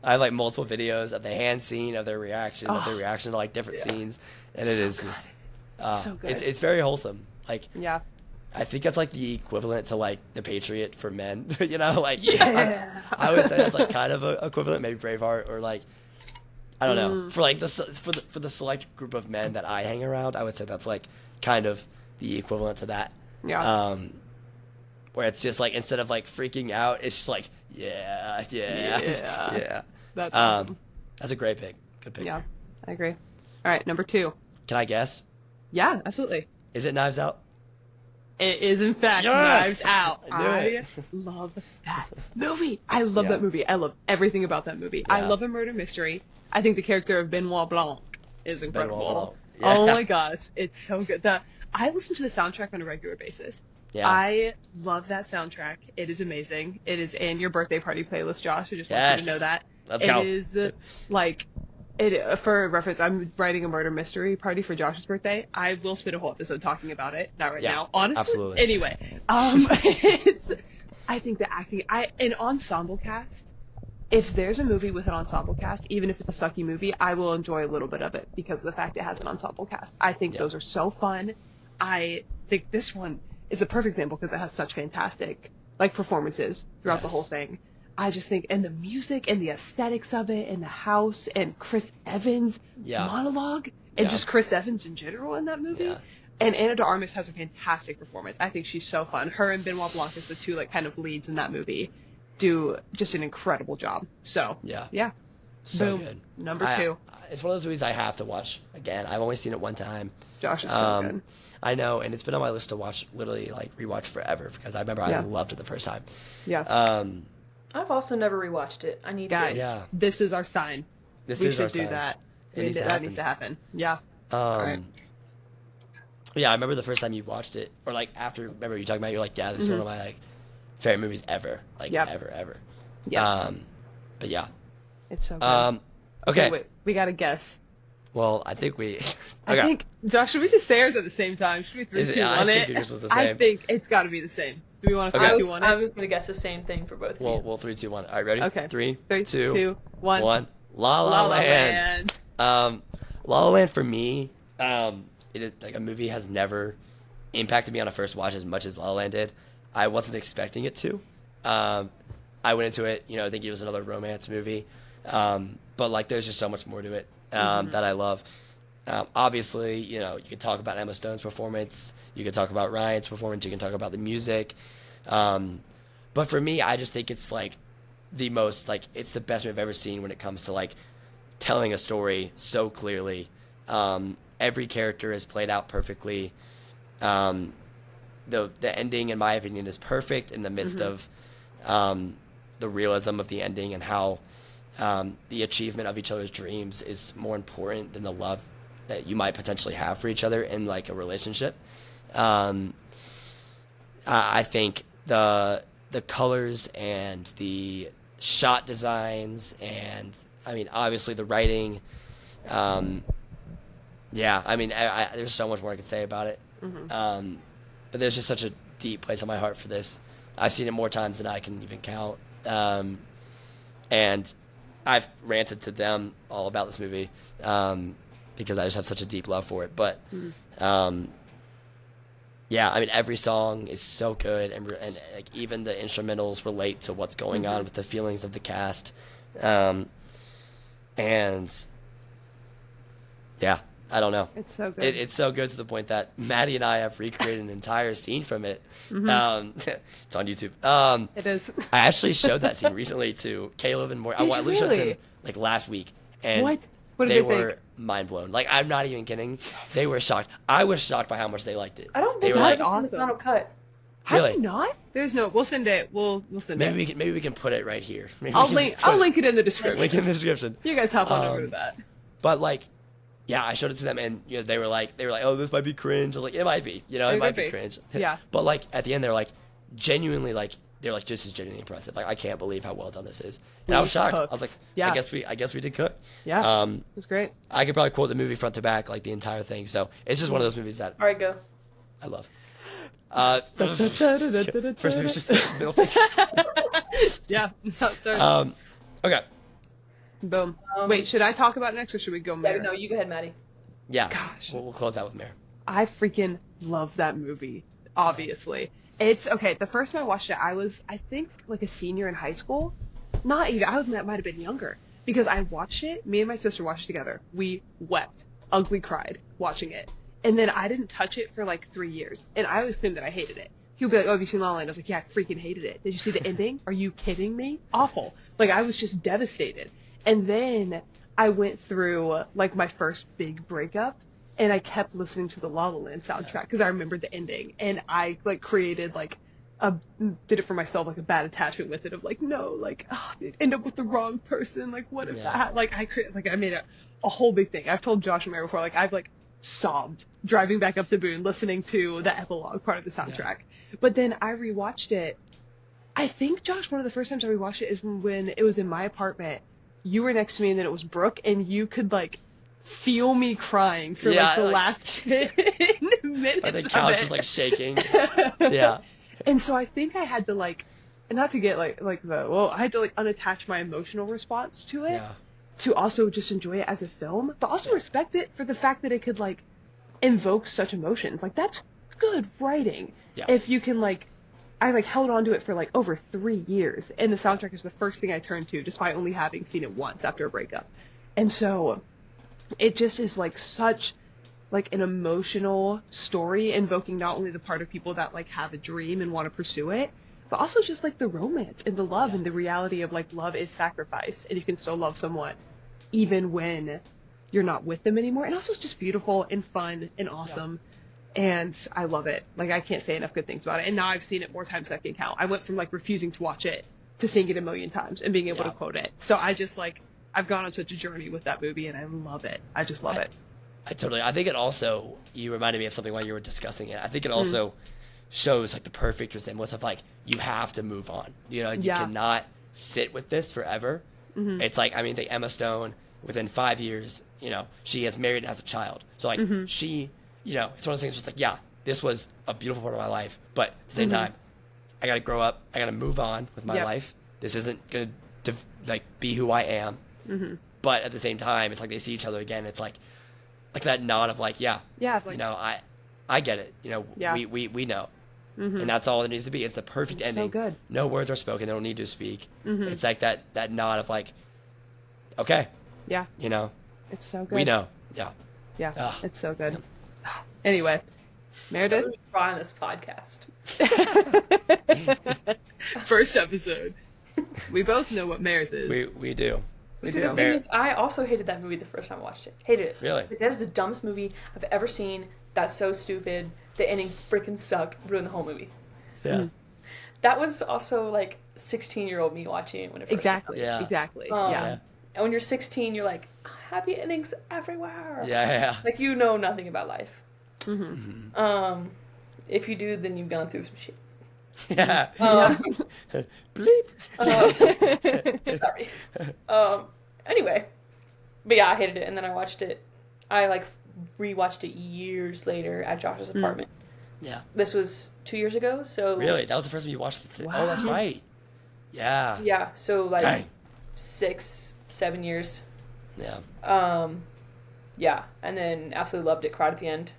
I have like multiple videos of the hand scene, of their reaction, to like different scenes, and it is just So good. it's very wholesome. Like, Yeah. I think that's like the equivalent to like The Patriot for men, you know? Like, Yeah. I would say that's like kind of a equivalent, maybe Braveheart, or like, I don't know, for like for the select group of men that I hang around, I would say that's like kind of the equivalent to that. Yeah. Where it's just like, instead of like freaking out, it's just like, yeah. Yeah. That's Um, awesome. that's a great pick. Good pick. Yeah, I agree. All right, number 2. Can I guess? Yeah, absolutely. Is it Knives Out? It is, in fact, Yes! Knives Out. I knew it. love that movie. I love Yeah. that movie. I love everything about that movie. I Yeah. love a murder mystery. I think the character of Benoit Blanc is incredible. Blanc. Yeah. Oh my gosh, it's so good. I listen to the soundtrack on a regular basis. Yeah. I love that soundtrack. It is amazing. It is in your birthday party playlist, Josh. I just want you to know Yes. that. Let's go. It is like, for reference, I'm writing a murder mystery party for Josh's birthday. I will spend a whole episode talking about it. Not right Yeah, now, honestly. absolutely. Anyway, I think the acting, an ensemble cast. If there's a movie with an ensemble cast, even if it's a sucky movie, I will enjoy a little bit of it because of the fact it has an ensemble cast. I think those are so fun. I think this one is a perfect example because it has such fantastic performances throughout the Yes. whole thing. I just think, and the music and the aesthetics of it, and the house, and Chris Evans' monologue, and Yeah. just Chris Evans in general in that movie. Yeah. And Anna de Armas has a fantastic performance. I think she's so fun. Her and Benoit Blanc as the two kind of leads in that movie do just an incredible job. So yeah, So Boom. good. Number 2. It's one of those movies I have to watch again. I've only seen it one time. Josh is so good. I know, and it's been on my list to watch, literally like rewatch forever, because I remember I loved it the first time. Yeah, I've also never rewatched it. I need guys, to. Yeah. this is our sign. This we is should our do sign. that. It needs to that happen. needs to happen. Yeah. All right. Yeah, I remember the first time you watched it, or like after. Remember you talking about? You're like, yeah, this is one of my like favorite movies ever, like Yep. ever. Yeah. But yeah. It's so good. Okay. Wait, we got to guess. Well, I think we. I think, Josh, should we just say ours at the same time? Should we 3, Is it- 2, I 1 think it? yours was the I same. think it's got to be the same. Do we want to Okay. 3, I 2, was, 1 I it? was going to guess the same thing for both of you. Well, 3, 2, 1. All right, ready? Okay. 3, 3, 2, 1. 1. La La, La La Land. Land. La La Land for me, it is, like, a movie has never impacted me on a first watch as much as La La Land did. I wasn't expecting it to. I went into it, thinking it was another romance movie, but like there's just so much more to it that I love. Obviously, you could talk about Emma Stone's performance, you could talk about Ryan's performance, you can talk about the music, but for me, I just think it's like the most it's the best movie I've ever seen when it comes to like telling a story so clearly. Every character is played out perfectly. The ending, in my opinion, is perfect in the midst of the realism of the ending, and how the achievement of each other's dreams is more important than the love that you might potentially have for each other in like a relationship. I think the colors and the shot designs, and I mean obviously the writing. Yeah, I mean there's so much more I could say about it. But there's just such a deep place in my heart for this. I've seen it more times than I can even count. And I've ranted to them all about this movie because I just have such a deep love for it. But yeah, I mean every song is so good, and like even the instrumentals relate to what's going on with the feelings of the cast. And yeah, I don't know. It's so good. It's so good to the point that Maddie and I have recreated an entire scene from it. It's on YouTube. It is. I actually showed that scene recently to Caleb and More. I Did you literally showed really? them like last week, and What? What did they they think? were mind blown. Like I'm not even kidding. They were shocked. I was shocked by how much they liked it. I don't They think were that's like, on the final cut. Have Really? you not? There's no. We'll send it. We'll send maybe it. we can put it right here. Maybe I'll we can just link. I'll put link it in the description. link in the description. You guys hop on over to that. But like, yeah, I showed it to them, and they were like, oh, this might be cringe. I was like, it might be, it might be cringe. Yeah. But like at the end, they're like, genuinely like, they're like, this is genuinely impressive. Like I can't believe how well done this is. And I was shocked. cooked. I was like, Yeah. I guess we did cook. Yeah. It was great. I could probably quote the movie front to back, like the entire thing. So it's just one of those movies that All right, go. I love. First movie's just the middle thing. Yeah. Okay. Boom. Wait, should I talk about it next or should we go Yeah, Mare? no, you go ahead, Maddie. Yeah. Gosh. We'll close out with Mare. I freaking love that movie, obviously. It's, okay, the first time I watched it, I was, I think, like a senior in high school. Not even, that might have been younger. Because I watched it, me and my sister watched it together. We wept, ugly cried, watching it. And then I didn't touch it for like 3 years. And I always claimed that I hated it. He would be like, oh, have you seen La La Land? I was like, yeah, I freaking hated it. Did you see the ending? Are you kidding me? Awful. Like, I was just devastated. And then I went through, like, my first big breakup. And I kept listening to the La La Land soundtrack because I remembered the ending. And I, like, created, like, did it for myself, like, a bad attachment with it of, like, no, like, oh, they'd end up with the wrong person. Like, what if that, like, I made a whole big thing. I've told Josh and Mary before, like, I've, like, sobbed driving back up to Boone listening to the epilogue part of the soundtrack. But then I rewatched it. I think, Josh, one of the first times I rewatched it is when it was in my apartment. You were next to me and then it was Brooke, and you could, like, feel me crying for, like, the last 10 minutes. Like the couch was, like, shaking. Yeah. And so I think I had to, like, not to get, I had to, like, unattach my emotional response to it. Yeah. To also just enjoy it as a film, but also respect it for the fact that it could, like, invoke such emotions. Like, that's good writing. Yeah. If you can, like, I, like, held on to it for, like, over 3 years, and the soundtrack is the first thing I turned to, despite only having seen it once after a breakup. And so, it just is, like, such, like, an emotional story, invoking not only the part of people that, like, have a dream and want to pursue it, but also just, like, the romance and the love and the reality of, like, love is sacrifice, and you can still love someone even when you're not with them anymore. And also it's just beautiful and fun and awesome. And I love it. Like, I can't say enough good things about it. And now I've seen it more times than I can count. I went from, like, refusing to watch it to seeing it a million times and being able to quote it. So I just, like, I've gone on such a journey with that movie, and I love it. I just love it. I think it also, you reminded me of something while you were discussing it. I think it also shows, like, the perfect resemblance of, like, you have to move on. You cannot sit with this forever. It's like, I mean, the Emma Stone, within 5 years, she gets married and has a child. So, like, she, it's one of those things where it's like, yeah, this was a beautiful part of my life, but at the same time, I got to grow up. I got to move on with my life. This isn't going to, like, be who I am. But at the same time, it's like they see each other again. It's like that nod of, like, like, I get it. We know. And that's all it needs to be. It's the perfect ending. So good. No words are spoken. They don't need to speak. It's like that nod of, like, okay. Yeah. It's so good. We know. Yeah. Yeah. Ugh. It's so good. Anyway, Meredith. Who's trying this podcast? First episode. We both know what Mare's is. We do. See, the thing is, I also hated that movie the first time I watched it. Hated it. Really? Like, that is the dumbest movie I've ever seen. That's so stupid. The ending freaking sucked. Ruined the whole movie. Yeah. That was also, like, 16-year-old me watching it when it first Exactly. Yeah. Exactly. Yeah. And when you're 16, you're like, happy endings everywhere. Yeah. Like, you know nothing about life. If you do, then you've gone through some shit. Yeah. Bleep. Sorry. Anyway. But yeah, I hated it. And then I watched it. I, like, rewatched it years later at Josh's apartment. Yeah. This was 2 years ago, so... Really? That was the first time you watched it? Wow. Oh, that's right. Yeah. Yeah, so, like, Dang. 6-7 years. Yeah. Yeah, and then absolutely loved it. Cried at the end.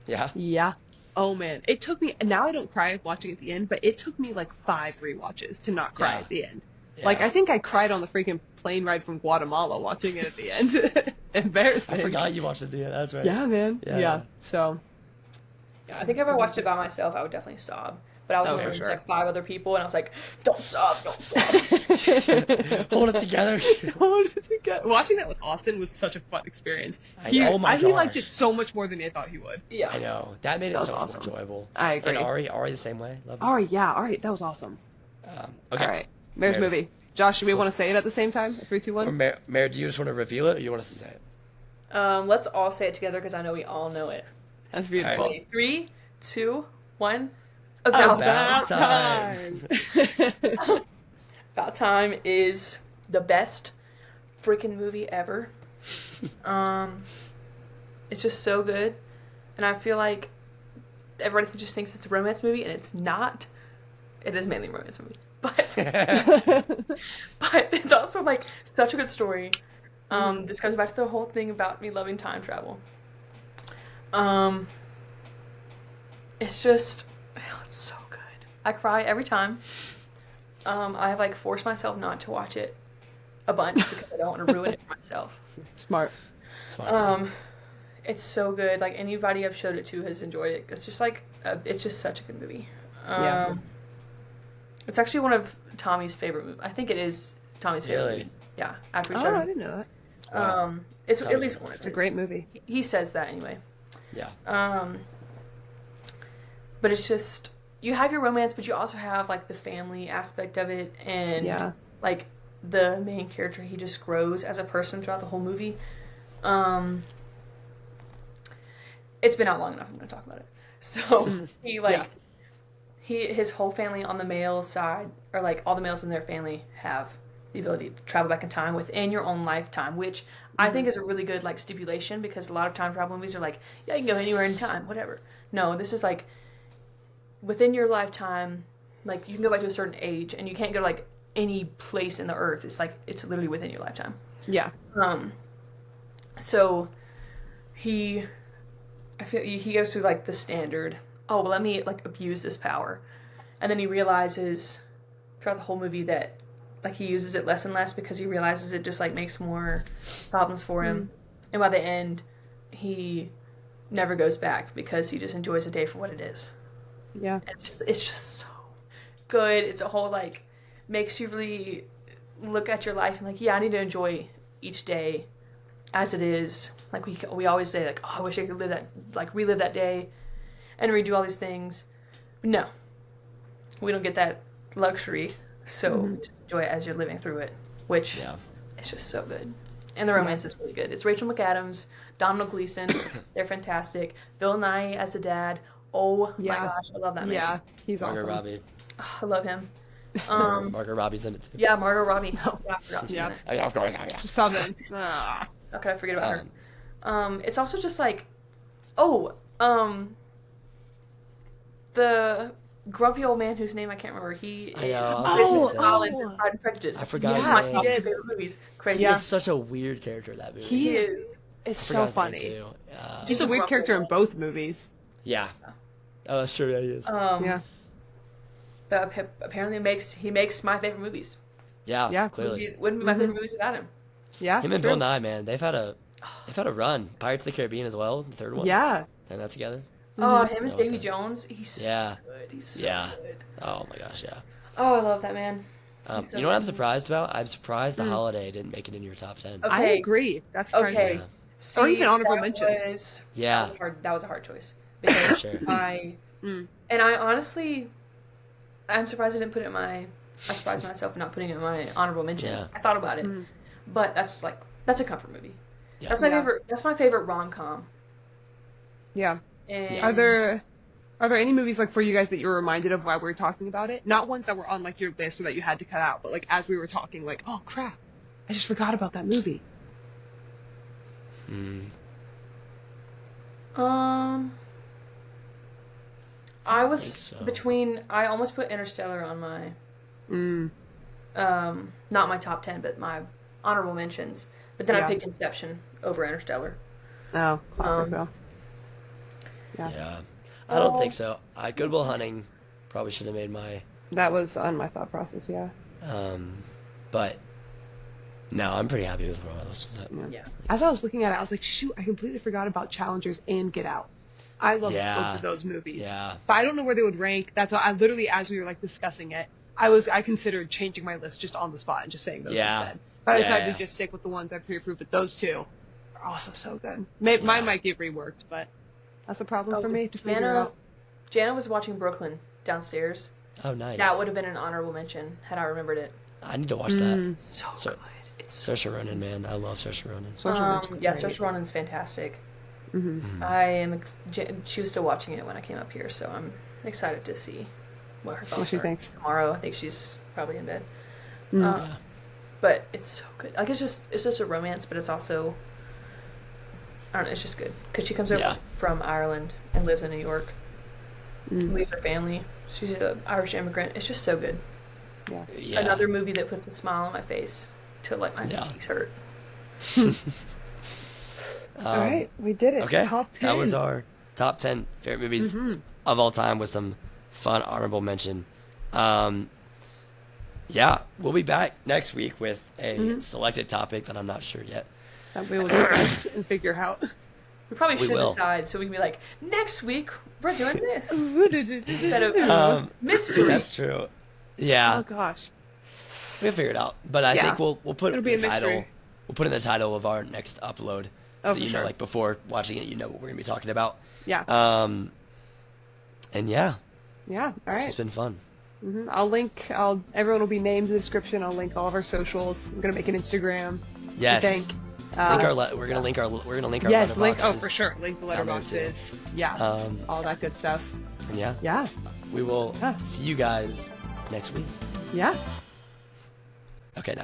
Yeah. Yeah. Oh, man. It took me... Now I don't cry watching at the end, but it took me, like, 5 rewatches to not cry at the end. Yeah. Like, I think I cried on the freaking plane ride from Guatemala watching it at the end. Embarrassing. I forgot you watched it at the end. That's right. Yeah, man. Yeah. So... Yeah, I think if I watched it by myself, I would definitely sob. But I was with sure. like 5 other people, and I was like, don't sob. Hold it together. Hold it together. Watching that with Austin was such a fun experience. He liked it so much more than I thought he would. Yeah. I know. That made it so awesome. much more enjoyable. I agree. And Ari the same way. Love it. All right, yeah. All right, that was awesome. Okay. All right. Mare's movie. Josh, do we want to say it at the same time? 3, 2, 1? Or Mare, do you just want to reveal it, or you want us to say it? Let's all say it together because I know we all know it. That's beautiful. All Okay, 3, 2, 1. About time. About Time is the best freaking movie ever. It's just so good, and I feel like everybody just thinks it's a romance movie, and it's not. It is mainly a romance movie, but but it's also like such a good story. This comes back to the whole thing about me loving time travel. It's just, it's so good. I cry every time. I have like forced myself not to watch it a bunch because I don't want to ruin it for myself. Smart. Smart. It's so good. Like anybody I've showed it to has enjoyed it. It's just like it's just such a good movie. Yeah. It's actually one of Tommy's favorite movies. I think it is Tommy's favorite Really? movie. Yeah, after we Oh, showed I him. didn't know that. Wow. It's Tommy's at least favorite. one. It's a great movie. He says that anyway. Yeah. But it's just you have your romance, but you also have like the family aspect of it, and Yeah. like the main character, he just grows as a person throughout the whole movie. It's been out long enough. I'm going to talk about it. So he like his whole family on the male side, or like all the males in their family, have the ability to travel back in time within your own lifetime, which I think is a really good like stipulation, because a lot of time travel movies are like, yeah, you can go anywhere in time, whatever. No, this is like within your lifetime, like you can go back to a certain age, and you can't go to like any place in the earth. It's like it's literally within your lifetime. Yeah. So I feel he goes through like the standard, oh, well, let me like abuse this power. And then he realizes throughout the whole movie that like he uses it less and less because he realizes it just like makes more problems for him. And by the end, he never goes back because he just enjoys the day for what it is. Yeah. And it's just so good. It's a whole like makes you really look at your life and like, yeah, I need to enjoy each day as it is. Like we always say like, oh, I wish I could relive that day and redo all these things. No, we don't get that luxury. So just enjoy it as you're living through it, which it's just so good. And the romance is really good. It's Rachel McAdams, Domhnall Gleeson. They're fantastic. Bill Nye as the dad. Oh my gosh, I love that man. Yeah, he's Margot awesome. Robbie. Oh, I love him. Margot Robbie's in it too. Yeah, Margot Robbie. Yeah, I forgot she's Yeah. in it. Yeah. Just fell in. Ah. How could I forget about Um, her? It's also just like, the grumpy old man whose name I can't remember. He I know, I was is gonna Jason say Collins that. in Pride and Prejudice. I forgot He's his my name. top He did. favorite movies. Crazy. He is such a weird character in that movie. He is. It's I forgot so his name, funny. too. He's a weird grumpy character in old both movies. Yeah. Oh, that's true. Yeah, he is. Yeah. But apparently he makes my favorite movies. Yeah, Yeah. clearly. It wouldn't be my favorite movies without him. Yeah. Him and true. Bill Nye, man, they've had a run. Pirates of the Caribbean as well, the third one. Yeah. And that together. Oh, him as Oh, Davy okay. Jones. He's so Yeah. good. He's so Yeah. good. Oh my gosh, yeah. Oh, I love that man. He's so You know what I'm good. surprised about? I'm surprised The Holiday didn't make it in your top 10. Okay. I agree. That's crazy. Okay. Yeah. See, Or even honorable that mentions. Yeah. That was a hard choice. For Because sure. and I honestly, I'm surprised I didn't put it in my. I surprised myself for not putting it in my honorable mentions. Yeah. I thought about it, but that's a comfort movie. Yeah. That's my Yeah. favorite. That's my favorite rom-com. Yeah. And Are there any movies like for you guys that you were reminded of while we were talking about it? Not ones that were on like your list or that you had to cut out, but like as we were talking, like, oh crap, I just forgot about that movie. I was so. between. I almost put Interstellar on my. Not my top 10, but my honorable mentions. But then I Yeah. picked Inception over Interstellar. Oh, classic though. Yeah. I don't think so. Good Will Hunting probably should have made my. That was on my thought process. Yeah. But no, I'm pretty happy with where my list was at. Yeah. As I was looking at it, I was like, shoot, I completely forgot about Challengers and Get Out. I love Yeah. both of those movies. Yeah. But I don't know where they would rank. That's why I literally, as we were like discussing it, I considered changing my list just on the spot and just saying those Yeah. instead. But I Yeah, decided yeah. to just stick with the ones I pre-approved, but those two are also so good. Mine might get reworked, but that's a problem for me to figure it out. Jana was watching Brooklyn downstairs. Oh, nice. That would have been an honorable mention had I remembered it. I need to watch that. So So, good. It's Saoirse Ronan, man, I love Saoirse Ronan. Saoirse Ronan's yeah, great. Saoirse Ronan's fantastic. Mm-hmm. She was still watching it when I came up here, so I'm excited to see what her thoughts What she are thinks. tomorrow. I think she's probably in bed. Mm. But it's so good. Like it's just a romance, but it's also I don't know. It's just good because she comes over Yeah. from Ireland and lives in New York. Mm. Leaves her family. She's an Irish immigrant. It's just so good. Yeah. Yeah. Another movie that puts a smile on my face till like my Yeah. cheeks hurt. All right, we did it. Okay, Top 10. that was our top 10 favorite movies of all time with some fun honorable mention. Yeah, we'll be back next week with a selected topic that I'm not sure yet. That we will discuss and figure out. We probably We should will. decide so we can be like, next week we're doing this Oh instead of mystery. That's true. Yeah, gosh. we'll figure it out. But I Yeah. think we'll put It'll in be the a title. mystery. We'll put in the title of our next upload, Oh, so for you know, sure. like before watching it, you know what we're gonna be talking about. Yeah. And yeah, Yeah. All this has right. been fun. I'll link. Everyone will be named in the description. I'll link all of our socials. I'm gonna make an Instagram. Yes. I think. We're gonna link our Yes. Link. Oh, letterboxes for sure. Link the down there, too. letterboxes. Yeah. all that good stuff. And yeah, Yeah. we will Yeah. see you guys next week. Yeah. Okay, now.